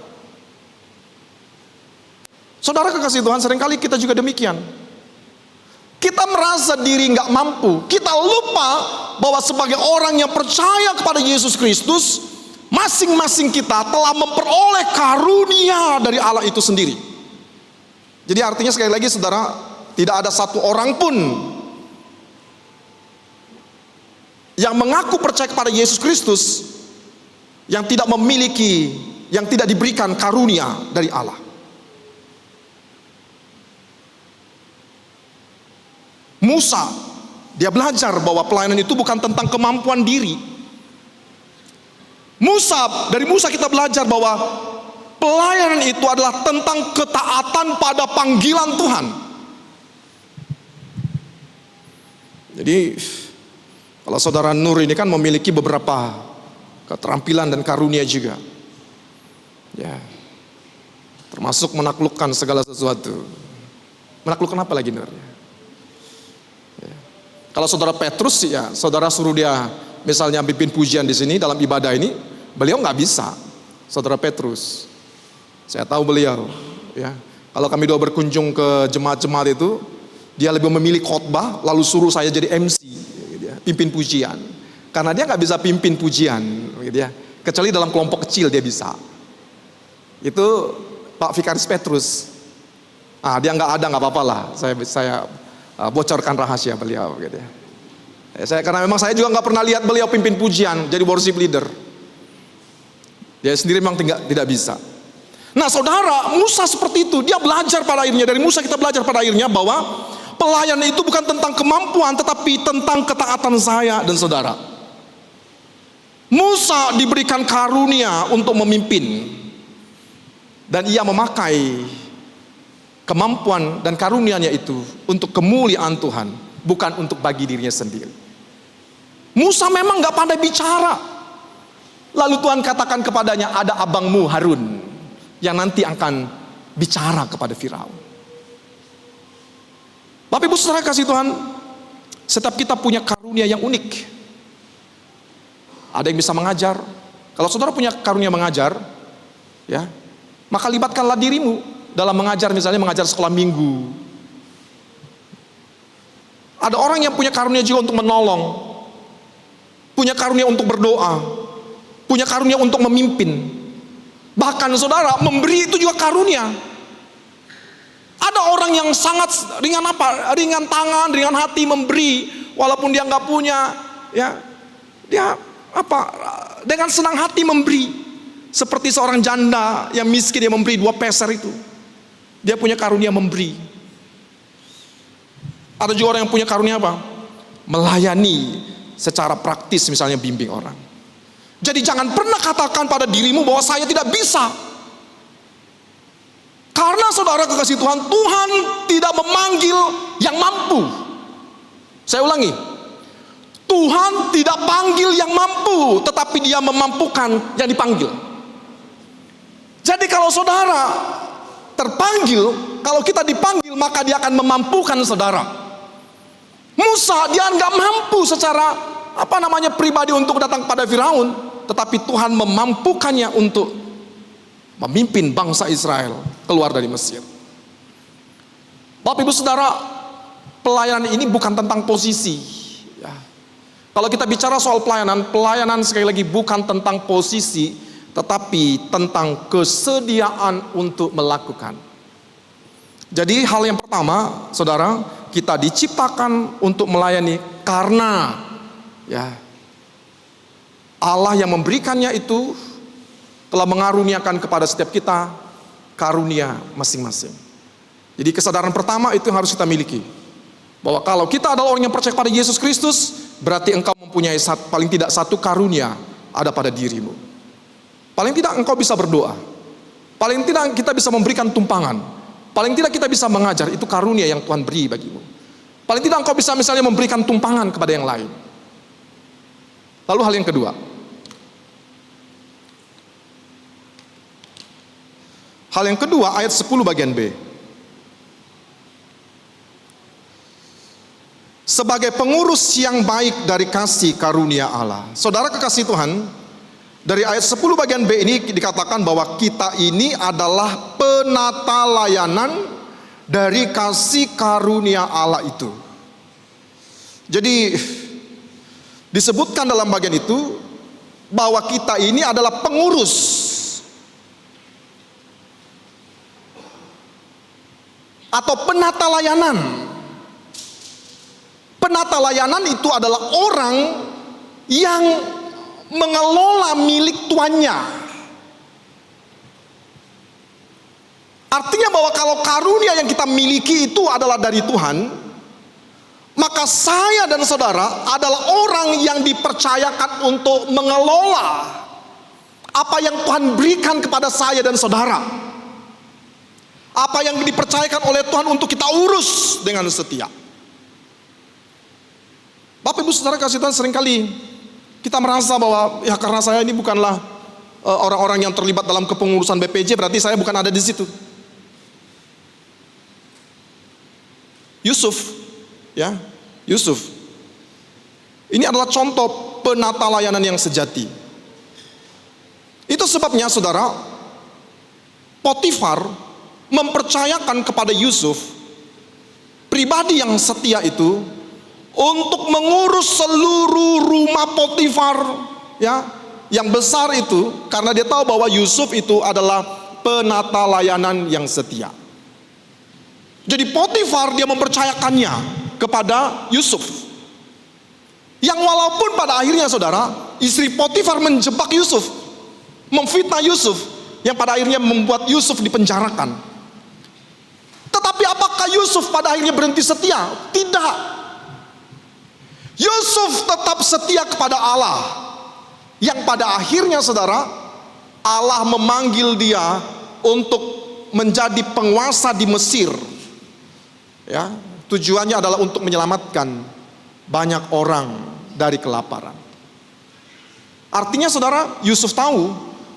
Saudara kekasih Tuhan, seringkali kita juga demikian. Kita merasa diri nggak mampu. Kita lupa bahwa sebagai orang yang percaya kepada Yesus Kristus, masing-masing kita telah memperoleh karunia dari Allah itu sendiri. Jadi artinya sekali lagi saudara, tidak ada satu orang pun yang mengaku percaya kepada Yesus Kristus yang tidak memiliki, yang tidak diberikan karunia dari Allah. Musa, dia belajar bahwa pelayanan itu bukan tentang kemampuan diri. Dari Musa kita belajar bahwa pelayanan itu adalah tentang ketaatan pada panggilan Tuhan. Jadi kalau saudara Nur ini kan memiliki beberapa keterampilan dan karunia juga, ya, termasuk menaklukkan segala sesuatu. Menaklukkan apa lagi Nur? Kalau saudara Petrus ya, saudara suruh dia misalnya pimpin pujian di sini dalam ibadah ini, beliau nggak bisa. Saudara Petrus, saya tahu beliau. Ya, kalau kami doa berkunjung ke jemaat-jemaat itu, dia lebih memilih khotbah, lalu suruh saya jadi MC, gitu ya, pimpin pujian. Karena dia nggak bisa pimpin pujian, gitu ya. Kecuali dalam kelompok kecil dia bisa. Itu Pak Vikaris Petrus. Dia nggak ada, nggak apa-apa lah. Saya bocorkan rahasia beliau gitu ya. Karena memang saya juga nggak pernah lihat beliau pimpin pujian jadi worship leader. Dia sendiri memang tidak bisa. Nah saudara, Musa seperti itu. Dia belajar pada akhirnya, dari Musa kita belajar pada akhirnya bahwa pelayanan itu bukan tentang kemampuan, tetapi tentang ketaatan saya dan saudara. Musa diberikan karunia untuk memimpin, dan ia memakai kemampuan dan karunia-Nya itu untuk kemuliaan Tuhan, bukan untuk bagi dirinya sendiri. Musa memang gak pandai bicara. Lalu Tuhan katakan kepadanya, ada abangmu Harun yang nanti akan bicara kepada Firaun. Bapak Ibu Saudara kasih Tuhan, setiap kita punya karunia yang unik. Ada yang bisa mengajar. Kalau saudara punya karunia mengajar, ya, maka libatkanlah dirimu dalam mengajar, misalnya mengajar sekolah minggu. Ada orang yang punya karunia juga untuk menolong, punya karunia untuk berdoa, punya karunia untuk memimpin. Bahkan saudara, memberi itu juga karunia. Ada orang yang sangat ringan ringan tangan, ringan hati memberi, walaupun dia nggak punya, ya, dia dengan senang hati memberi. Seperti seorang janda yang miskin, dia memberi 2 peser itu. Dia punya karunia memberi. Ada juga orang yang punya karunia apa? Melayani secara praktis, misalnya bimbing orang. Jadi jangan pernah katakan pada dirimu bahwa saya tidak bisa. Karena saudara kekasih Tuhan, Tuhan tidak memanggil yang mampu. Saya ulangi, Tuhan tidak panggil yang mampu, tetapi Dia memampukan yang dipanggil. Jadi kalau saudara terpanggil, kalau kita dipanggil, maka Dia akan memampukan saudara. Musa, dia nggak mampu secara pribadi untuk datang kepada Firaun, tetapi Tuhan memampukannya untuk memimpin bangsa Israel keluar dari Mesir. Bapak Ibu Saudara, pelayanan ini bukan tentang posisi, ya. Kalau kita bicara soal pelayanan sekali lagi bukan tentang posisi, tetapi tentang kesediaan untuk melakukan. Jadi hal yang pertama, saudara, kita diciptakan untuk melayani karena, ya, Allah yang memberikannya itu telah mengaruniakan kepada setiap kita karunia masing-masing. Jadi kesadaran pertama itu yang harus kita miliki, bahwa kalau kita adalah orang yang percaya pada Yesus Kristus, berarti engkau mempunyai paling tidak satu karunia ada pada dirimu. Paling tidak engkau bisa berdoa, paling tidak kita bisa memberikan tumpangan, paling tidak kita bisa mengajar. Itu karunia yang Tuhan beri bagimu. Paling tidak engkau bisa misalnya memberikan tumpangan kepada yang lain. Lalu hal yang kedua, ayat 10 bagian B. Sebagai pengurus yang baik dari kasih karunia Allah. Saudara kekasih Tuhan, dari ayat 10 bagian B ini dikatakan bahwa kita ini adalah penata layanan dari kasih karunia Allah itu. Jadi disebutkan dalam bagian itu bahwa kita ini adalah pengurus atau penata layanan. Penata layanan itu adalah orang yang mengelola milik tuannya. Artinya bahwa kalau karunia yang kita miliki itu adalah dari Tuhan, maka saya dan saudara adalah orang yang dipercayakan untuk mengelola apa yang Tuhan berikan kepada saya dan saudara. Apa yang dipercayakan oleh Tuhan untuk kita urus dengan setia. Bapak Ibu Saudara kasih Tuhan, seringkali kita merasa bahwa ya karena saya ini bukanlah orang-orang yang terlibat dalam kepengurusan BPJ, berarti saya bukan ada di situ. Yusuf, ya, Yusuf. Ini adalah contoh penata layanan yang sejati. Itu sebabnya saudara, Potifar mempercayakan kepada Yusuf, pribadi yang setia itu, untuk mengurus seluruh rumah Potifar, ya, yang besar itu, karena dia tahu bahwa Yusuf itu adalah penata layanan yang setia. Jadi Potifar dia mempercayakannya kepada Yusuf, yang walaupun pada akhirnya saudara, istri Potifar menjebak Yusuf, memfitnah Yusuf, yang pada akhirnya membuat Yusuf dipenjarakan. Tetapi apakah Yusuf pada akhirnya berhenti setia? Tidak. Yusuf tetap setia kepada Allah, yang pada akhirnya saudara, Allah memanggil dia untuk menjadi penguasa di Mesir. Ya, tujuannya adalah untuk menyelamatkan banyak orang dari kelaparan. Artinya saudara, Yusuf tahu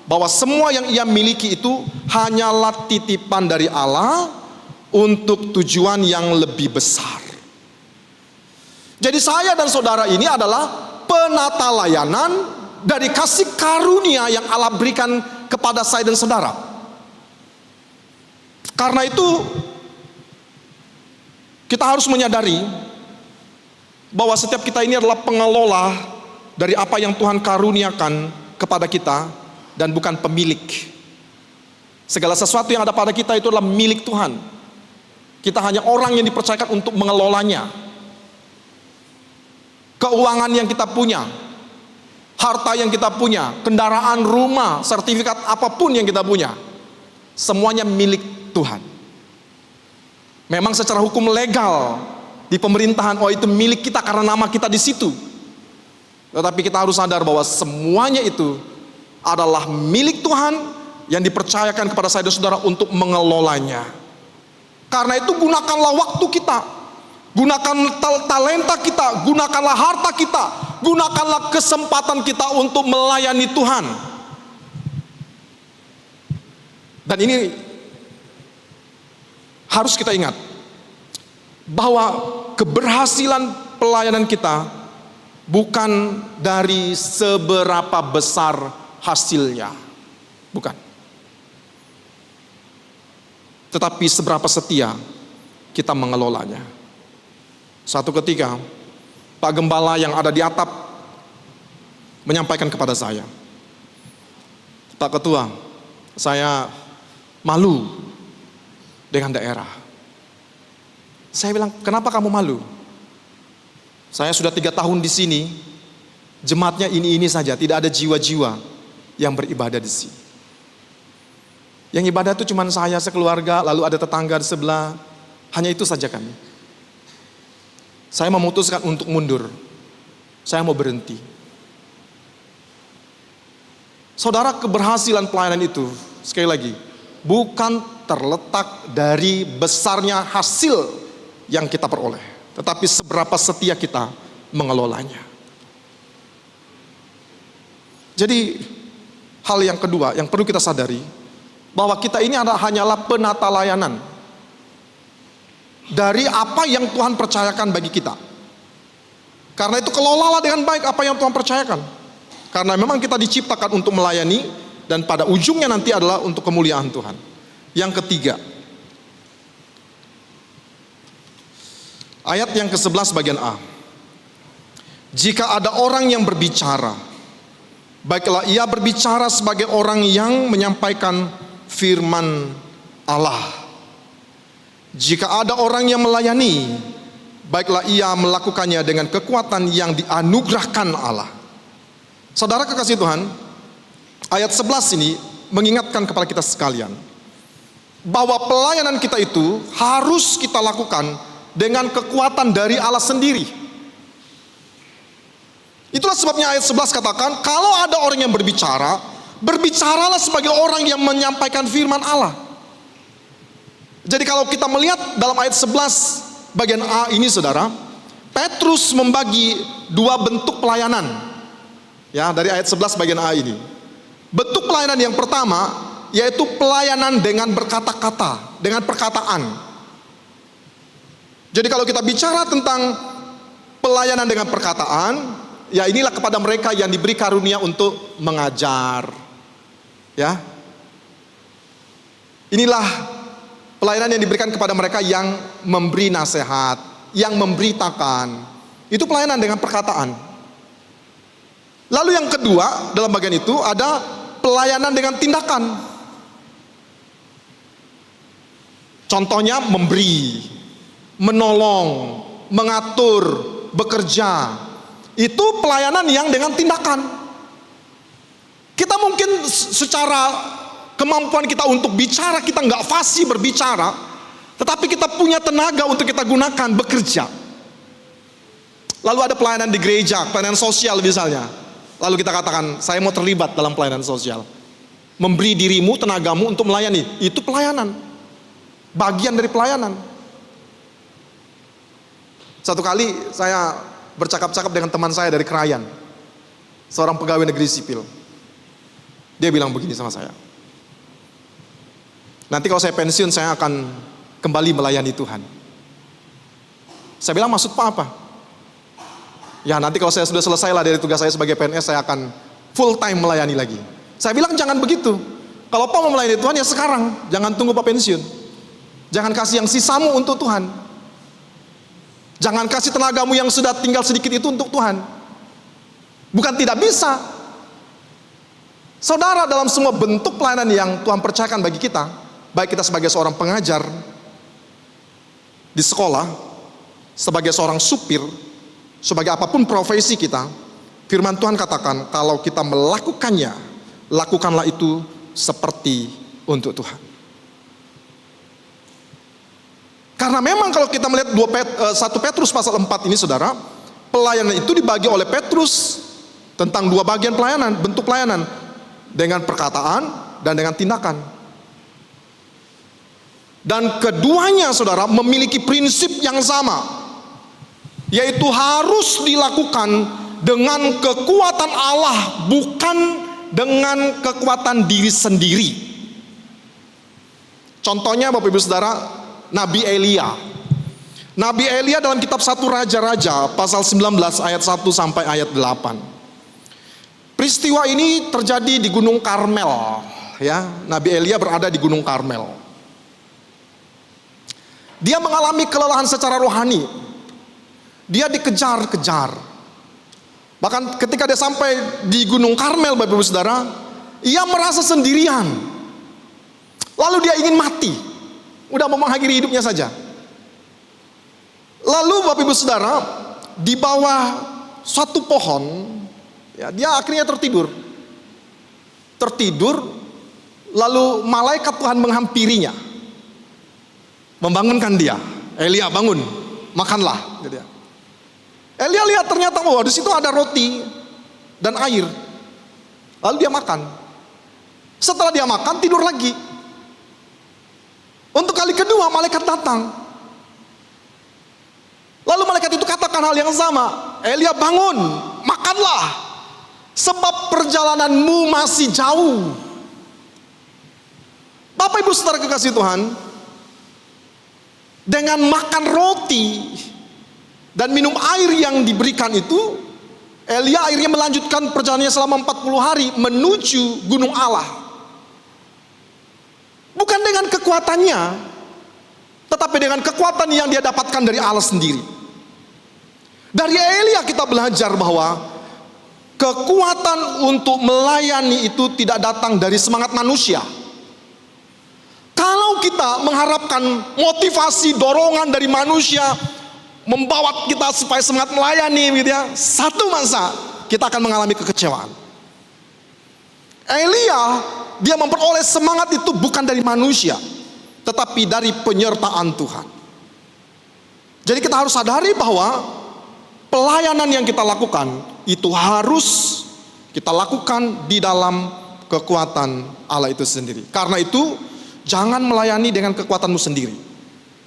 bahwa semua yang ia miliki itu hanyalah titipan dari Allah untuk tujuan yang lebih besar. Jadi saya dan saudara ini adalah penata layanan dari kasih karunia yang Allah berikan kepada saya dan saudara. Karena itu kita harus menyadari bahwa setiap kita ini adalah pengelola dari apa yang Tuhan karuniakan kepada kita dan bukan pemilik. Segala sesuatu yang ada pada kita itu adalah milik Tuhan. Kita hanya orang yang dipercayakan untuk mengelolanya. Keuangan yang kita punya, harta yang kita punya, kendaraan, rumah, sertifikat apapun yang kita punya, semuanya milik Tuhan. Memang secara hukum legal di pemerintahan, oh itu milik kita karena nama kita di situ. Tetapi kita harus sadar bahwa semuanya itu adalah milik Tuhan yang dipercayakan kepada saya dan saudara untuk mengelolanya. Karena itu gunakanlah waktu kita, gunakan talenta kita, gunakanlah harta kita, gunakanlah kesempatan kita untuk melayani Tuhan. Dan ini harus kita ingat bahwa keberhasilan pelayanan kita bukan dari seberapa besar hasilnya, bukan. Tetapi seberapa setia kita mengelolanya. Suatu ketika Pak Gembala yang ada di atap menyampaikan kepada saya, Pak Ketua, saya malu dengan daerah. Saya bilang, kenapa kamu malu? Saya sudah 3 tahun di sini, jemaatnya ini saja, tidak ada jiwa-jiwa yang beribadah di sini. Yang ibadah itu cuma saya sekeluarga, lalu ada tetangga di sebelah, hanya itu saja kami. Saya memutuskan untuk mundur, saya mau berhenti. Saudara, keberhasilan pelayanan itu, sekali lagi, bukan terletak dari besarnya hasil yang kita peroleh, tetapi seberapa setia kita mengelolanya. Jadi hal yang kedua yang perlu kita sadari, bahwa kita ini hanyalah penata layanan dari apa yang Tuhan percayakan bagi kita. Karena itu kelolalah dengan baik apa yang Tuhan percayakan. Karena memang kita diciptakan untuk melayani, dan pada ujungnya nanti adalah untuk kemuliaan Tuhan. Yang ketiga, ayat yang ke-11 bagian A. Jika ada orang yang berbicara, baiklah ia berbicara sebagai orang yang menyampaikan firman Allah. Jika ada orang yang melayani, baiklah ia melakukannya dengan kekuatan yang dianugerahkan Allah. Saudara kekasih Tuhan, ayat 11 ini mengingatkan kepada kita sekalian bahwa pelayanan kita itu harus kita lakukan dengan kekuatan dari Allah sendiri. Itulah sebabnya ayat 11 katakan, kalau ada orang yang berbicara, berbicaralah sebagai orang yang menyampaikan firman Allah. Jadi kalau kita melihat dalam ayat 11 bagian A ini saudara, Petrus membagi 2 bentuk pelayanan. Ya, dari ayat 11 bagian A ini. Bentuk pelayanan yang pertama yaitu pelayanan dengan berkata-kata, dengan perkataan. Jadi kalau kita bicara tentang pelayanan dengan perkataan, ya inilah kepada mereka yang diberi karunia untuk mengajar. Ya. Inilah pelayanan yang diberikan kepada mereka yang memberi nasihat, yang memberitakan. Itu pelayanan dengan perkataan. Lalu yang kedua dalam bagian itu ada pelayanan dengan tindakan. Contohnya memberi, menolong, mengatur, bekerja. Itu pelayanan yang dengan tindakan. Kita mungkin secara kemampuan kita untuk bicara, kita nggak fasih berbicara, tetapi kita punya tenaga untuk kita gunakan bekerja. Lalu ada pelayanan di gereja, pelayanan sosial misalnya. Lalu kita katakan, saya mau terlibat dalam pelayanan sosial. Memberi dirimu, tenagamu untuk melayani. Itu pelayanan. Bagian dari pelayanan. Satu kali saya bercakap-cakap dengan teman saya dari Krayan, seorang pegawai negeri sipil. Dia bilang begini sama saya, nanti kalau saya pensiun saya akan kembali melayani Tuhan. Saya bilang, maksud Pak apa? Ya nanti kalau saya sudah selesai lah dari tugas saya sebagai PNS, saya akan full time melayani lagi. Saya bilang jangan begitu. Kalau Pak mau melayani Tuhan ya sekarang, jangan tunggu Pak pensiun. Jangan kasih yang sisamu untuk Tuhan. Jangan kasih tenagamu yang sudah tinggal sedikit itu untuk Tuhan. Bukan tidak bisa. Saudara, dalam semua bentuk pelayanan yang Tuhan percayakan bagi kita, baik kita sebagai seorang pengajar di sekolah, sebagai seorang supir, sebagai apapun profesi kita, firman Tuhan katakan, kalau kita melakukannya, lakukanlah itu seperti untuk Tuhan. Karena memang kalau kita melihat 1 Petrus pasal 4 ini, saudara, pelayanan itu dibagi oleh Petrus tentang dua bagian pelayanan, bentuk pelayanan, dengan perkataan dan dengan tindakan. Dan keduanya, saudara, memiliki prinsip yang sama, yaitu harus dilakukan dengan kekuatan Allah, bukan dengan kekuatan diri sendiri. Contohnya, Bapak Ibu Saudara, Nabi Elia. Nabi Elia dalam kitab 1 Raja-Raja pasal 19 ayat 1 sampai ayat 8. Peristiwa ini terjadi di Gunung Karmel, ya. Nabi Elia berada di Gunung Karmel. Dia mengalami kelelahan secara rohani. Dia dikejar-kejar. Bahkan ketika dia sampai di Gunung Karmel, Bapak Ibu Saudara, ia merasa sendirian. Lalu dia ingin mati. Udah mau mengakhiri hidupnya saja. Lalu Bapak Ibu Saudara, di bawah suatu pohon, ya, dia akhirnya tertidur. Lalu malaikat Tuhan menghampirinya, membangunkan dia. Elia, bangun, makanlah. Elia lihat ternyata, wah, di situ ada roti dan air. Lalu dia makan. Setelah dia makan, tidur lagi. Untuk kali kedua malaikat datang. Lalu malaikat itu katakan hal yang sama. Elia, bangun, makanlah, sebab perjalananmu masih jauh. Bapak Ibu Saudara kekasih Tuhan, dengan makan roti dan minum air yang diberikan itu, Elia akhirnya melanjutkan perjalanannya selama 40 hari menuju Gunung Allah. Bukan dengan kekuatannya, tetapi dengan kekuatan yang dia dapatkan dari Allah sendiri. Dari Elia kita belajar bahwa kekuatan untuk melayani itu tidak datang dari semangat manusia. Kalau kita mengharapkan motivasi, dorongan dari manusia membawa kita supaya semangat melayani, gitu ya, satu masa kita akan mengalami kekecewaan. Elia, dia memperoleh semangat itu bukan dari manusia, tetapi dari penyertaan Tuhan. Jadi kita harus sadari bahwa pelayanan yang kita lakukan itu harus kita lakukan di dalam kekuatan Allah itu sendiri. Karena itu jangan melayani dengan kekuatanmu sendiri.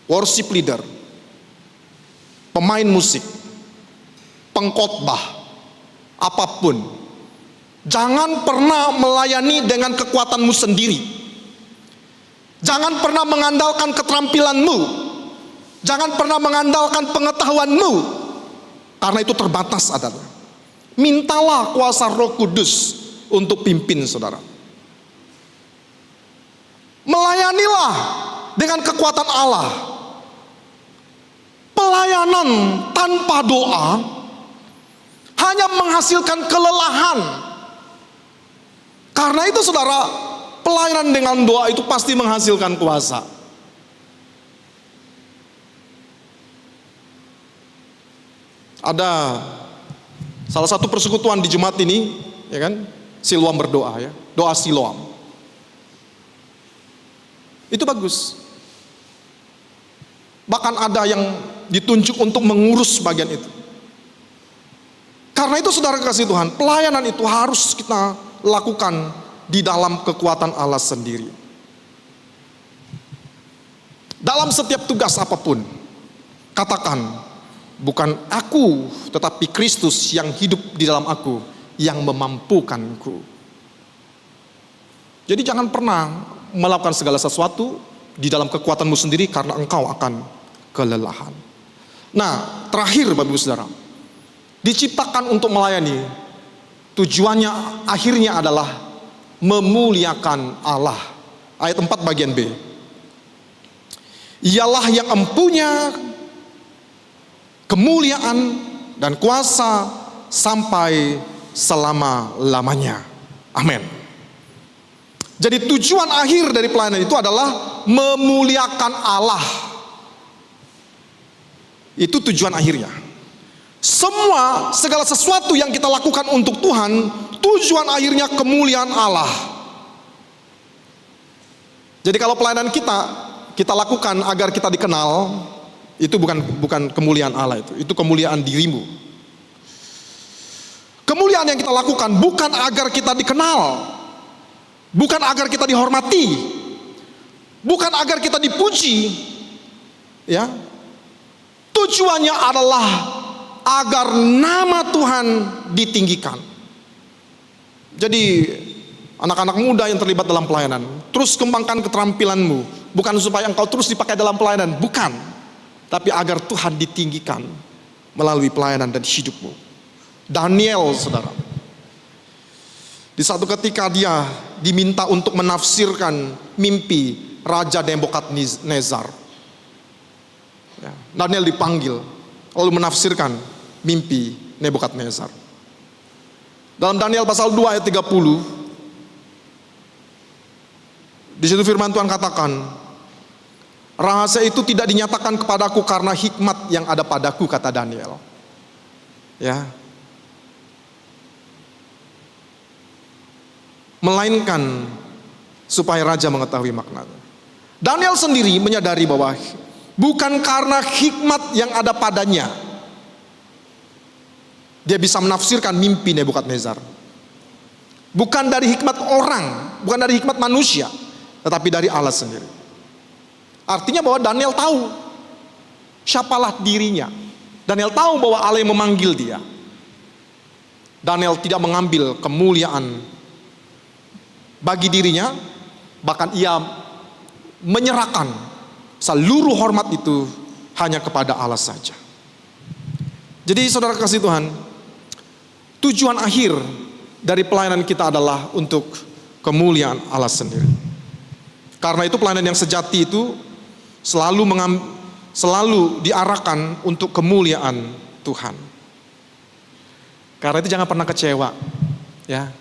Worship leader, pemain musik, pengkhotbah, apapun, jangan pernah melayani dengan kekuatanmu sendiri. Jangan pernah mengandalkan keterampilanmu. Jangan pernah mengandalkan pengetahuanmu, karena itu terbatas adanya. Mintalah kuasa Roh Kudus untuk pimpin saudara. Melayanilah dengan kekuatan Allah. Pelayanan tanpa doa hanya menghasilkan kelelahan. Karena itu saudara, pelayanan dengan doa itu pasti menghasilkan kuasa. Ada salah satu persekutuan di Jumat ini, ya kan, Siloam berdoa, ya, doa Siloam. Itu bagus. Bahkan ada yang ditunjuk untuk mengurus bagian itu. Karena itu saudara kasih Tuhan, pelayanan itu harus kita lakukan di dalam kekuatan Allah sendiri. Dalam setiap tugas apapun, katakan, bukan aku, tetapi Kristus yang hidup di dalam aku, yang memampukanku. Jadi jangan pernah melakukan segala sesuatu di dalam kekuatanmu sendiri, karena engkau akan kelelahan. Nah, terakhir Bapak Ibu Saudara, diciptakan untuk melayani, tujuannya akhirnya adalah memuliakan Allah. Ayat 4 bagian B. Ialah yang empunya kemuliaan, dan kuasa sampai selama-lamanya. Amin. Jadi tujuan akhir dari pelayanan itu adalah memuliakan Allah. Itu tujuan akhirnya. Segala sesuatu yang kita lakukan untuk Tuhan, tujuan akhirnya kemuliaan Allah. Jadi kalau pelayanan kita lakukan agar kita dikenal, itu bukan kemuliaan Allah, itu kemuliaan dirimu. Kemuliaan yang kita lakukan bukan agar kita dikenal, bukan agar kita dihormati, bukan agar kita dipuji, ya. Tujuannya adalah agar nama Tuhan ditinggikan. Jadi anak-anak muda yang terlibat dalam pelayanan, terus kembangkan keterampilanmu, bukan supaya engkau terus dipakai dalam pelayanan, bukan, tapi agar Tuhan ditinggikan melalui pelayanan dan hidupmu. Daniel, saudara, di satu ketika dia diminta untuk menafsirkan mimpi Raja Nebukadnezar. Ya, Daniel dipanggil lalu menafsirkan mimpi Nebukadnezar. Dalam Daniel pasal 2 ayat 30, di situ firman Tuhan katakan, rahasia itu tidak dinyatakan kepadaku karena hikmat yang ada padaku, kata Daniel. Ya. Melainkan supaya raja mengetahui maknanya. Daniel sendiri menyadari bahwa bukan karena hikmat yang ada padanya dia bisa menafsirkan mimpi Nebukadnezar. Bukan dari hikmat orang, bukan dari hikmat manusia, tetapi dari Allah sendiri. Artinya bahwa Daniel tahu siapalah dirinya. Daniel tahu bahwa Allah yang memanggil dia. Daniel tidak mengambil kemuliaan bagi dirinya, bahkan ia menyerahkan seluruh hormat itu hanya kepada Allah saja. Jadi saudara kasih Tuhan, tujuan akhir dari pelayanan kita adalah untuk kemuliaan Allah sendiri. Karena itu pelayanan yang sejati itu selalu diarahkan untuk kemuliaan Tuhan. Karena itu jangan pernah kecewa, ya.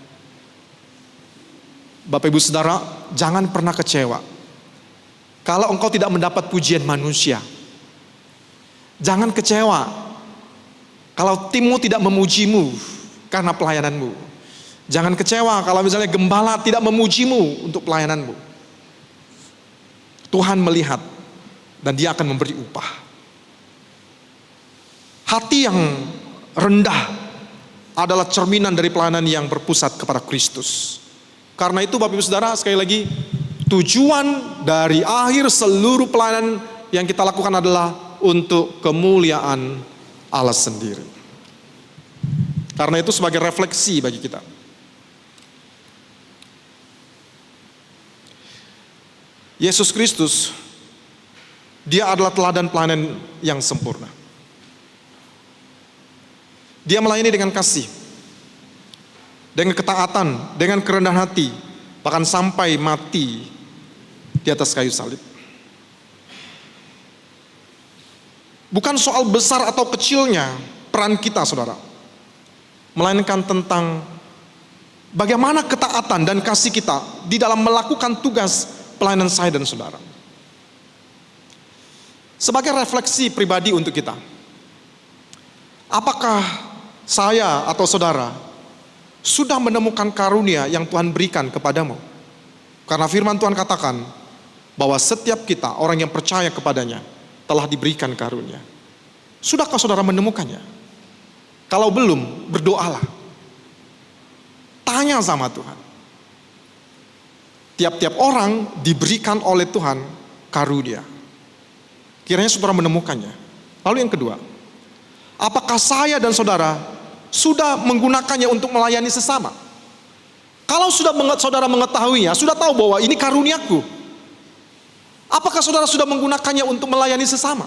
Bapak Ibu Saudara, jangan pernah kecewa kalau engkau tidak mendapat pujian manusia. Jangan kecewa kalau timmu tidak memujimu karena pelayananmu. Jangan kecewa kalau misalnya gembala tidak memujimu untuk pelayananmu. Tuhan melihat dan Dia akan memberi upah. Hati yang rendah adalah cerminan dari pelayanan yang berpusat kepada Kristus. Karena itu Bapak Ibu Saudara, sekali lagi, tujuan dari akhir seluruh pelayanan yang kita lakukan adalah untuk kemuliaan Allah sendiri. Karena itu sebagai refleksi bagi kita. Yesus Kristus, Dia adalah teladan pelayanan yang sempurna. Dia melayani dengan kasih, dengan ketaatan, dengan kerendahan hati, bahkan sampai mati di atas kayu salib. Bukan soal besar atau kecilnya peran kita, saudara, melainkan tentang bagaimana ketaatan dan kasih kita di dalam melakukan tugas pelayanan saya dan saudara. Sebagai refleksi pribadi untuk kita, apakah saya atau saudara sudah menemukan karunia yang Tuhan berikan kepadamu? Karena firman Tuhan katakan bahwa setiap kita, orang yang percaya kepadanya, telah diberikan karunia. Sudahkah saudara menemukannya? Kalau belum, berdoalah. Tanya sama Tuhan. Tiap-tiap orang diberikan oleh Tuhan karunia. Kiranya saudara menemukannya. Lalu yang kedua, apakah saya dan saudara sudah menggunakannya untuk melayani sesama? Kalau saudara mengetahuinya, sudah tahu bahwa ini karuniaku, apakah saudara sudah menggunakannya untuk melayani sesama?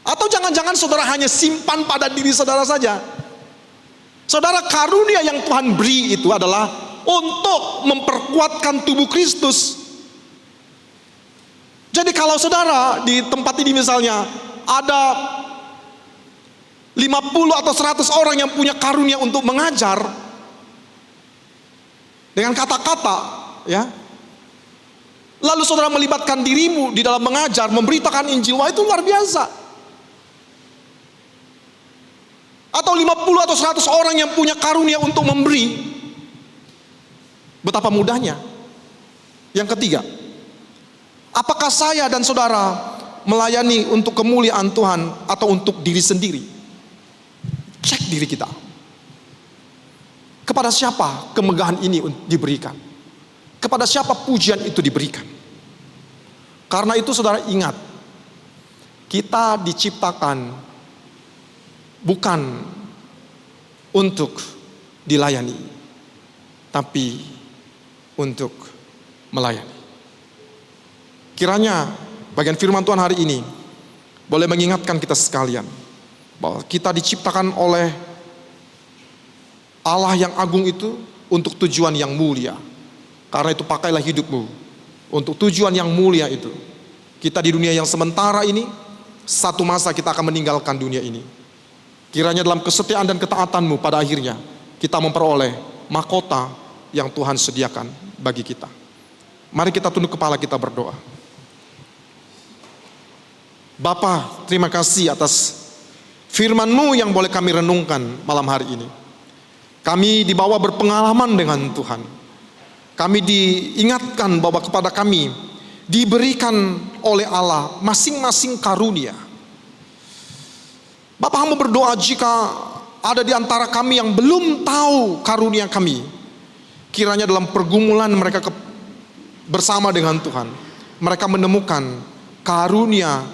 Atau jangan-jangan saudara hanya simpan pada diri saudara saja? Saudara, karunia yang Tuhan beri itu adalah untuk memperkuatkan tubuh Kristus. Jadi kalau saudara di tempat ini misalnya ada 50 atau 100 orang yang punya karunia untuk mengajar dengan kata-kata, ya. Lalu saudara melibatkan dirimu di dalam mengajar, memberitakan Injil, wah itu luar biasa. Atau 50 atau 100 orang yang punya karunia untuk memberi, betapa mudahnya. Yang ketiga, apakah saya dan saudara melayani untuk kemuliaan Tuhan atau untuk diri sendiri? Cek diri kita. Kepada siapa kemegahan ini diberikan? Kepada siapa pujian itu diberikan? Karena itu saudara ingat, kita diciptakan bukan untuk dilayani, tapi untuk melayani. Kiranya bagian firman Tuhan hari ini boleh mengingatkan kita sekalian bahwa kita diciptakan oleh Allah yang agung itu untuk tujuan yang mulia. Karena itu pakailah hidupmu untuk tujuan yang mulia itu. Kita di dunia yang sementara ini, satu masa kita akan meninggalkan dunia ini. Kiranya dalam kesetiaan dan ketaatanmu pada akhirnya kita memperoleh mahkota yang Tuhan sediakan bagi kita. Mari kita tunduk kepala, kita berdoa. Bapa, terima kasih atas firman-Mu yang boleh kami renungkan malam hari ini. Kami dibawa berpengalaman dengan Tuhan. Kami diingatkan bahwa kepada kami diberikan oleh Allah masing-masing karunia. Bapak, hamba berdoa jika ada di antara kami yang belum tahu karunia kami, kiranya dalam pergumulan mereka bersama dengan Tuhan, mereka menemukan karunia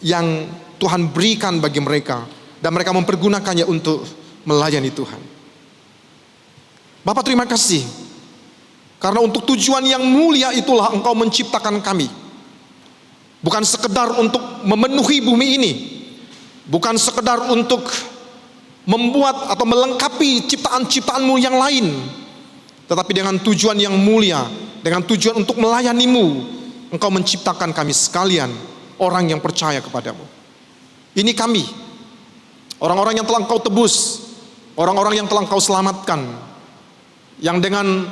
yang Tuhan berikan bagi mereka, dan mereka mempergunakannya untuk melayani Tuhan. Bapak, terima kasih karena untuk tujuan yang mulia itulah Engkau menciptakan kami. Bukan sekedar untuk memenuhi bumi ini, bukan sekedar untuk membuat atau melengkapi ciptaan-ciptaan-Mu yang lain, tetapi dengan tujuan yang mulia, dengan tujuan untuk melayani-Mu. Engkau menciptakan kami sekalian orang yang percaya kepadamu. Ini kami, orang-orang yang telah Engkau tebus, orang-orang yang telah Engkau selamatkan, yang dengan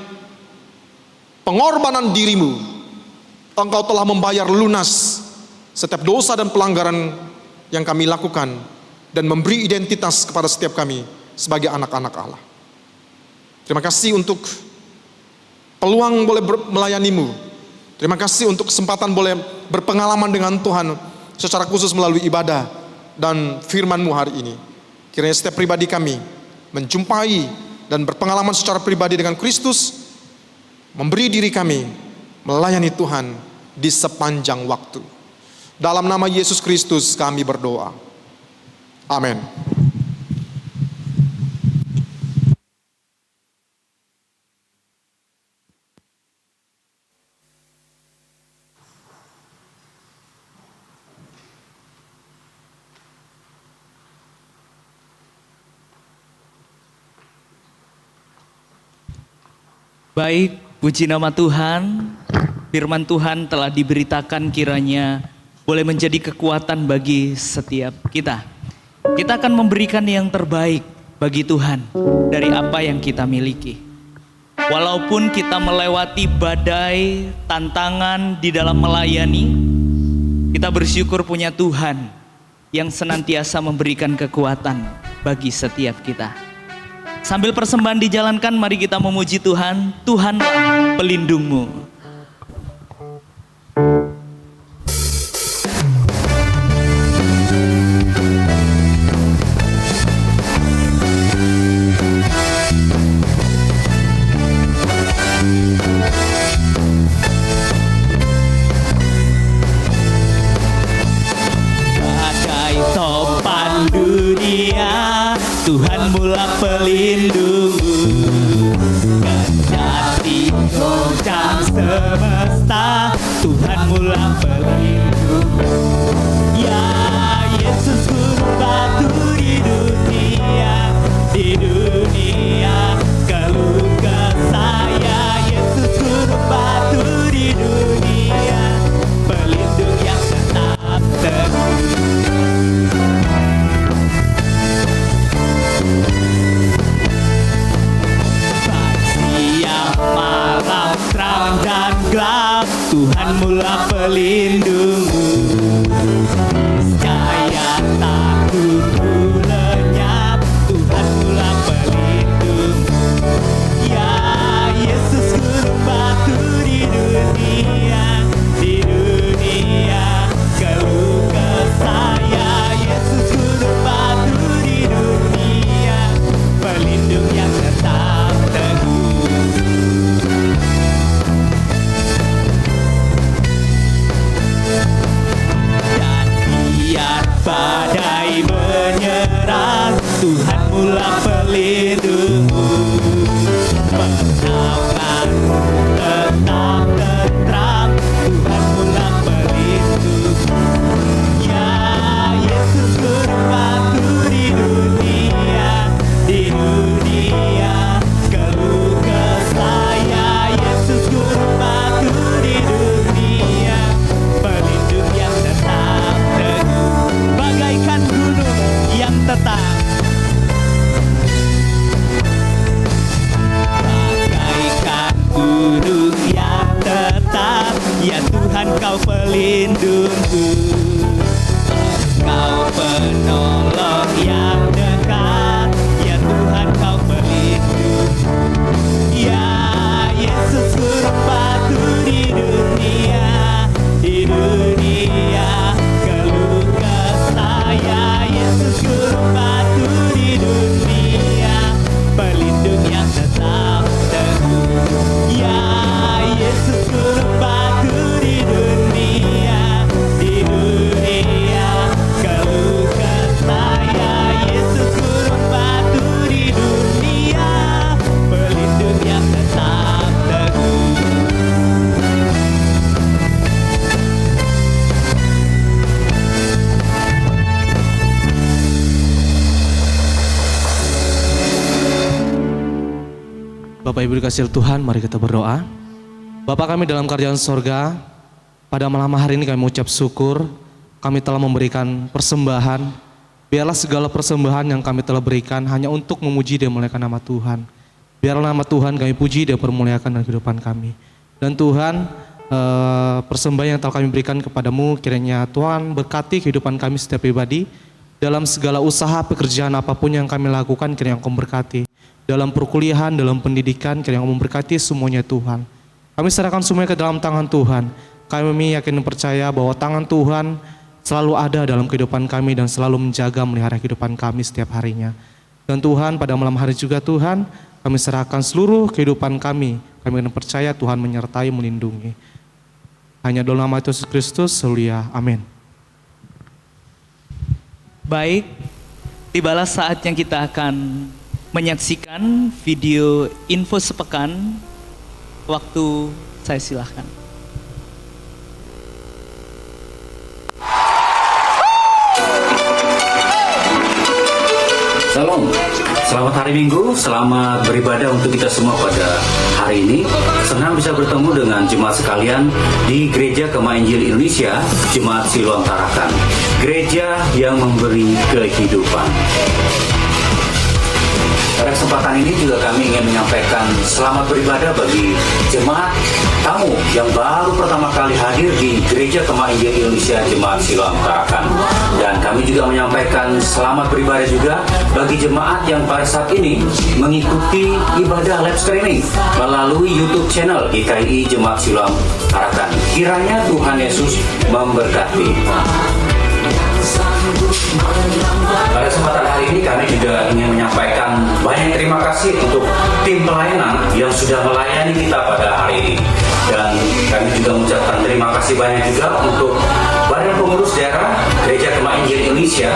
pengorbanan dirimu Engkau telah membayar lunas setiap dosa dan pelanggaran yang kami lakukan, dan memberi identitas kepada setiap kami sebagai anak-anak Allah. Terima kasih untuk peluang boleh melayani-Mu. Terima kasih untuk kesempatan boleh berpengalaman dengan Tuhan secara khusus melalui ibadah dan firman-Mu hari ini. Kiranya setiap pribadi kami menjumpai dan berpengalaman secara pribadi dengan Kristus, memberi diri kami melayani Tuhan di sepanjang waktu. Dalam nama Yesus Kristus kami berdoa. Amin. Baik, puji nama Tuhan. Firman Tuhan telah diberitakan, kiranya boleh menjadi kekuatan bagi setiap kita. Kita akan memberikan yang terbaik bagi Tuhan dari apa yang kita miliki. Walaupun kita melewati badai, tantangan di dalam melayani, kita bersyukur punya Tuhan yang senantiasa memberikan kekuatan bagi setiap kita. Sambil persembahan dijalankan, mari kita memuji Tuhan. Tuhanlah pelindungmu. Bagai topan dunia, Tuhan mula pelindungmu. Kendati goncang semesta, Tuhan mula pelindungmu. Ya Yesus, guru batu di dunia, keluh kesah. Ya Yesus, guru batu di dunia, pelindung yang tetap teguh. pelindungmu, penaunganmu tetap tentram, Tuhan pulang pelindungmu. Ya Yesus Guru batu di dunia, keluh kesah. Ya Yesus Guru batu di dunia, pelindung yang tetap teguh, bagaikan gunung yang tetap. Bagaikan gunung yang tetap, ya Tuhan kau pelindungku, kau penolong yang dekat, ya Tuhan kau pelindung. Ya Yesus Guru batu di dunia, keluh kesah. Ya Yesus Guru batu di dunia, pelindung yang tetap teguh. Ya Yesus Guru batu di dunia, keluh kesah. Ya Yesus Guru batu di dunia, pelindung yang tetap teguh. Bapak Ibu dikasihi Tuhan, mari kita berdoa. Bapa kami dalam kerajaan sorga, pada malam hari ini kami mengucap syukur, kami telah memberikan persembahan. Biarlah segala persembahan yang kami telah berikan hanya untuk memuji dan memuliakan nama Tuhan. Biarlah nama Tuhan kami puji dan permuliakan dalam kehidupan kami. Dan Tuhan, persembahan yang telah kami berikan kepadamu, kiranya Tuhan berkati kehidupan kami setiap pribadi. Dalam segala usaha pekerjaan apapun yang kami lakukan, kiranya Engkau memberkati. Dalam perkuliahan, dalam pendidikan, kiranya Engkau memberkati semuanya Tuhan. Kami serahkan semuanya ke dalam tangan Tuhan. Kami yakin dan percaya bahwa tangan Tuhan selalu ada dalam kehidupan kami dan selalu menjaga melihara kehidupan kami setiap harinya. Dan Tuhan, pada malam hari juga Tuhan, kami serahkan seluruh kehidupan kami. Kami akan percaya Tuhan menyertai, melindungi. Hanya dalam nama Yesus Kristus, seluruh amin. Baik, tibalah saatnya kita akan menyaksikan video info sepekan. Waktu saya silahkan. Shalom, selamat hari Minggu, selamat beribadah untuk kita semua pada hari ini. Senang bisa bertemu dengan jemaat sekalian di Gereja Kemah Injil Indonesia, Jemaat Siloam Tarakan, gereja yang memberi kehidupan. Pada kesempatan ini juga kami ingin menyampaikan selamat beribadah bagi jemaat tamu yang baru pertama kali hadir di Gereja Kemah Injil Indonesia Jemaat Siloam Tarakan. Dan kami juga menyampaikan selamat beribadah juga bagi jemaat yang pada saat ini mengikuti ibadah live streaming melalui YouTube channel GKI Jemaat Siloam Tarakan. Kiranya Tuhan Yesus memberkati. Pada kesempatan hari ini kami juga ingin menyampaikan banyak terima kasih untuk tim pelayanan yang sudah melayani kita pada hari ini. Dan kami juga mengucapkan terima kasih banyak juga untuk Badan Pengurus Daerah Gereja Kemah Injil Indonesia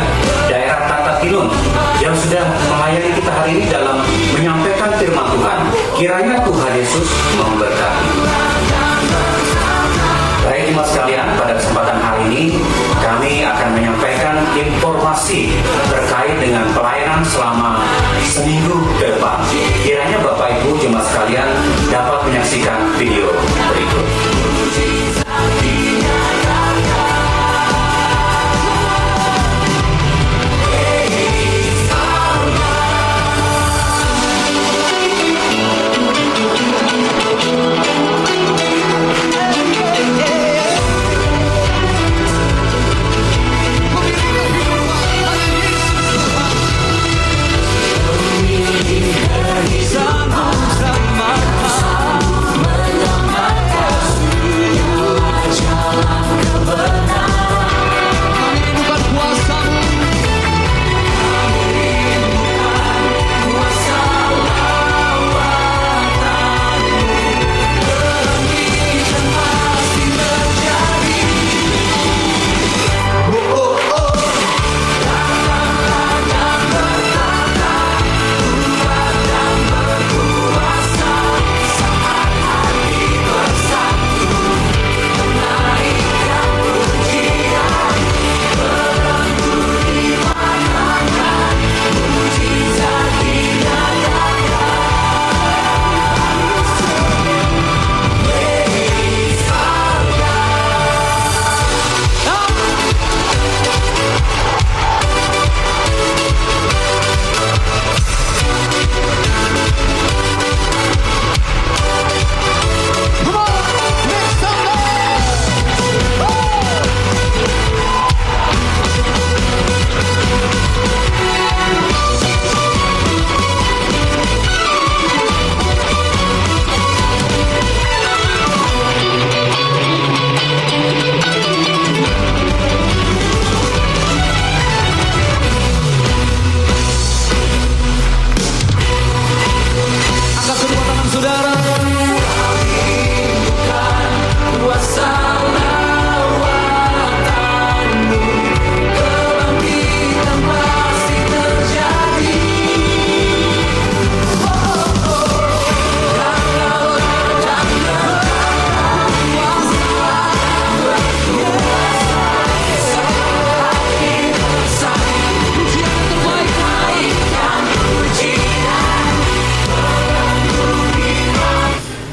daerah Tata Tinun yang sudah melayani kita hari ini dalam menyampaikan firman Tuhan. Kiranya Tuhan Yesus memberkati. Baik jemaat sekalian, pada kesempatan hari ini kami akan menyampaikan informasi terkait dengan pelayanan selama seminggu ke depan. Kiranya Bapak Ibu jemaat sekalian dapat menyaksikan video berikut.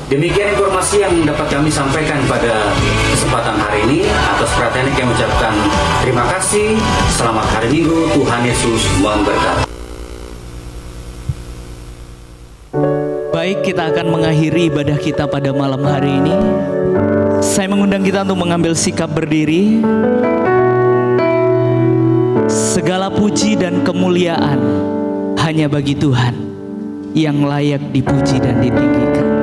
Demikian informasi yang dapat kami sampaikan pada kesempatan hari ini. Atas perhatiannya kami ucapkan terima kasih. Selamat hari Minggu, Tuhan Yesus memberkati. Baik, kita akan mengakhiri ibadah kita pada malam hari ini. Saya mengundang kita untuk mengambil sikap berdiri. Segala puji dan kemuliaan hanya bagi Tuhan yang layak dipuji dan ditinggikan.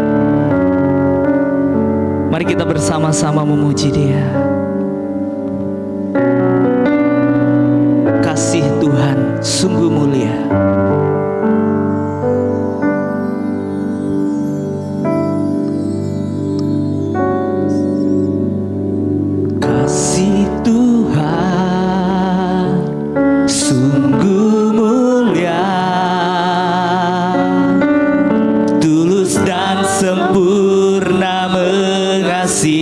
Mari kita bersama-sama memuji Dia. Kasih Tuhan sungguh mulia. Kasih Tuhan sungguh mulia, tulus dan sempurna mengasihi-Mu.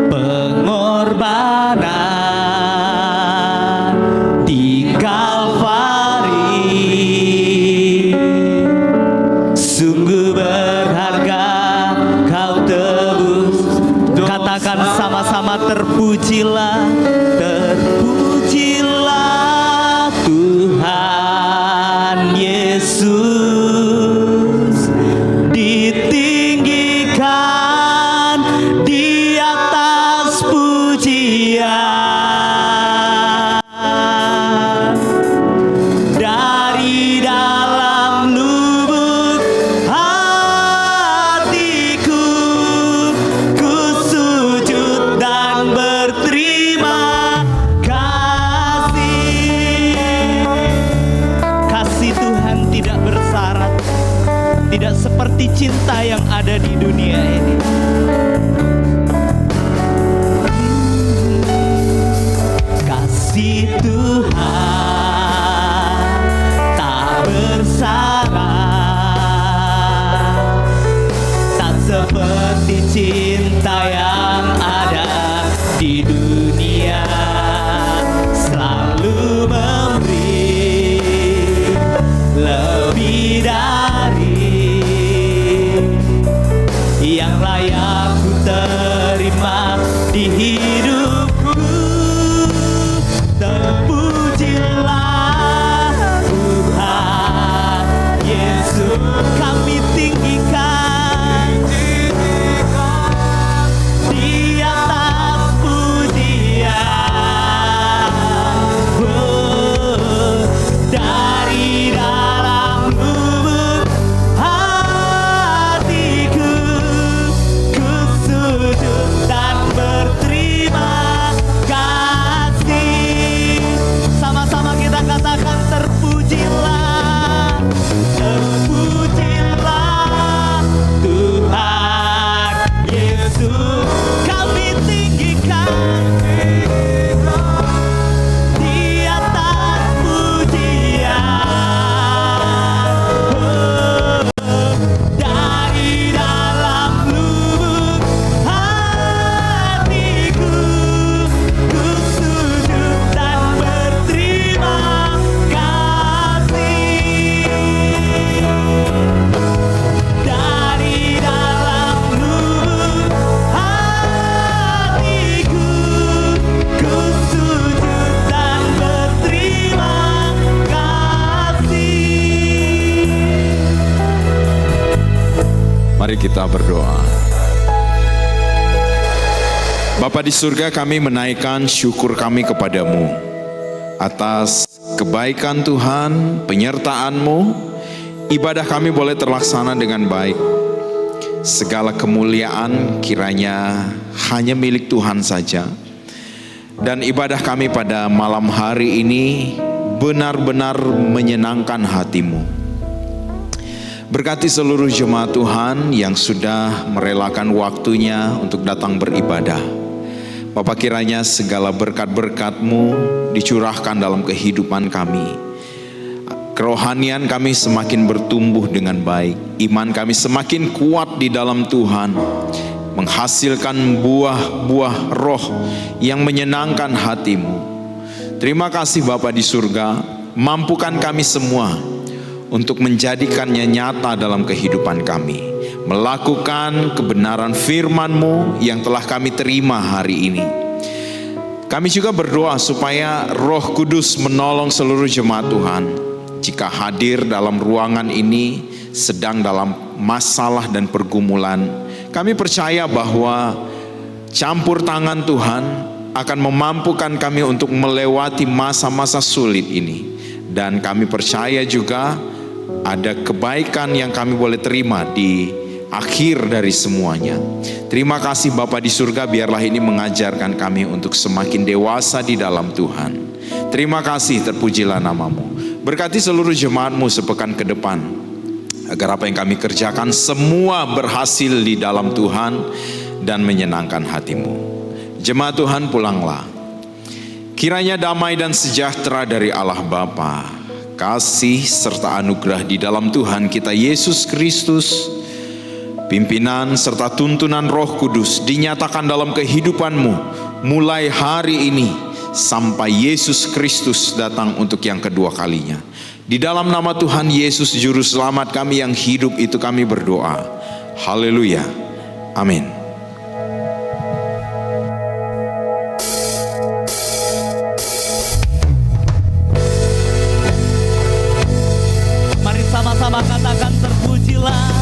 Pengorbanan di Kalvari sungguh berharga, Kau tebus. Katakan sama-sama, terpujilah, terpujilah Tuhan Yesus, ditinggikan di atas pujian. Dari dalam lubuk hatiku, ku sujud dan berterima kasih. Kasih Tuhan tidak bersyarat, tidak seperti cinta yang ada di dunia ini. Kasih Tuhan tak bersyarat, tak seperti cinta yang ada di dunia. Selalu memberi lebih dari yang layak ku terima di hidupku. Terpujilah Tuhan Yesus, kami tinggikan di atas pujian. Oh, dari dalam lubuk hatiku, ku sujud dan berterima kasih. Sama-sama kita katakan, terpujilah, terpujilah Tuhan Yesus, kami tinggikan di atas pujian. Oh, dari dalam lubuk hatiku, ku sujud dan berterima kasih. Dari dalam lubuk hatiku, ku sujud dan berterima kasih. Mari kita berdoa. Bapa di surga, kami menaikkan syukur kami kepadamu atas kebaikan Tuhan, penyertaan-Mu. Ibadah kami boleh terlaksana dengan baik. Segala kemuliaan kiranya hanya milik Tuhan saja. Dan ibadah kami pada malam hari ini benar-benar menyenangkan hati-Mu. Berkati seluruh jemaat Tuhan yang sudah merelakan waktunya untuk datang beribadah. Bapa, kiranya segala berkat-berkat-Mu dicurahkan dalam kehidupan kami. Kerohanian kami semakin bertumbuh dengan baik. Iman kami semakin kuat di dalam Tuhan. Menghasilkan buah-buah roh yang menyenangkan hati-Mu. Terima kasih Bapa di surga. Mampukan kami semua untuk menjadikannya nyata dalam kehidupan kami, melakukan kebenaran firman-Mu yang telah kami terima hari ini. Kami juga berdoa supaya Roh Kudus menolong seluruh jemaat Tuhan. Jika hadir dalam ruangan ini sedang dalam masalah dan pergumulan, kami percaya bahwa campur tangan Tuhan akan memampukan kami untuk melewati masa-masa sulit ini. Dan kami percaya juga ada kebaikan yang kami boleh terima di akhir dari semuanya. Terima kasih Bapa di surga, biarlah ini mengajarkan kami untuk semakin dewasa di dalam Tuhan. Terima kasih, terpujilah nama-Mu. Berkati seluruh jemaat-Mu sepekan ke depan, agar apa yang kami kerjakan semua berhasil di dalam Tuhan dan menyenangkan hati-Mu. Jemaat Tuhan, pulanglah. Kiranya damai dan sejahtera dari Allah Bapa, kasih serta anugerah di dalam Tuhan kita Yesus Kristus, pimpinan serta tuntunan Roh Kudus dinyatakan dalam kehidupanmu mulai hari ini sampai Yesus Kristus datang untuk yang kedua kalinya. Di dalam nama Tuhan Yesus Juru Selamat kami yang hidup itu kami berdoa. Haleluya. Amin. Mari sama-sama katakan terpujilah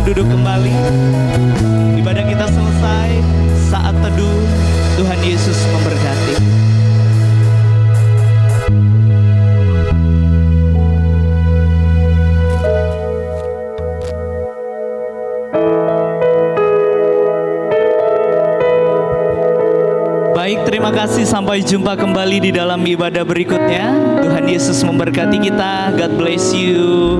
duduk kembali. Ibadah kita selesai. Saat teduh, Tuhan Yesus memberkati. Baik, terima kasih. Sampai jumpa kembali di dalam ibadah berikutnya. Tuhan Yesus memberkati kita. God bless you.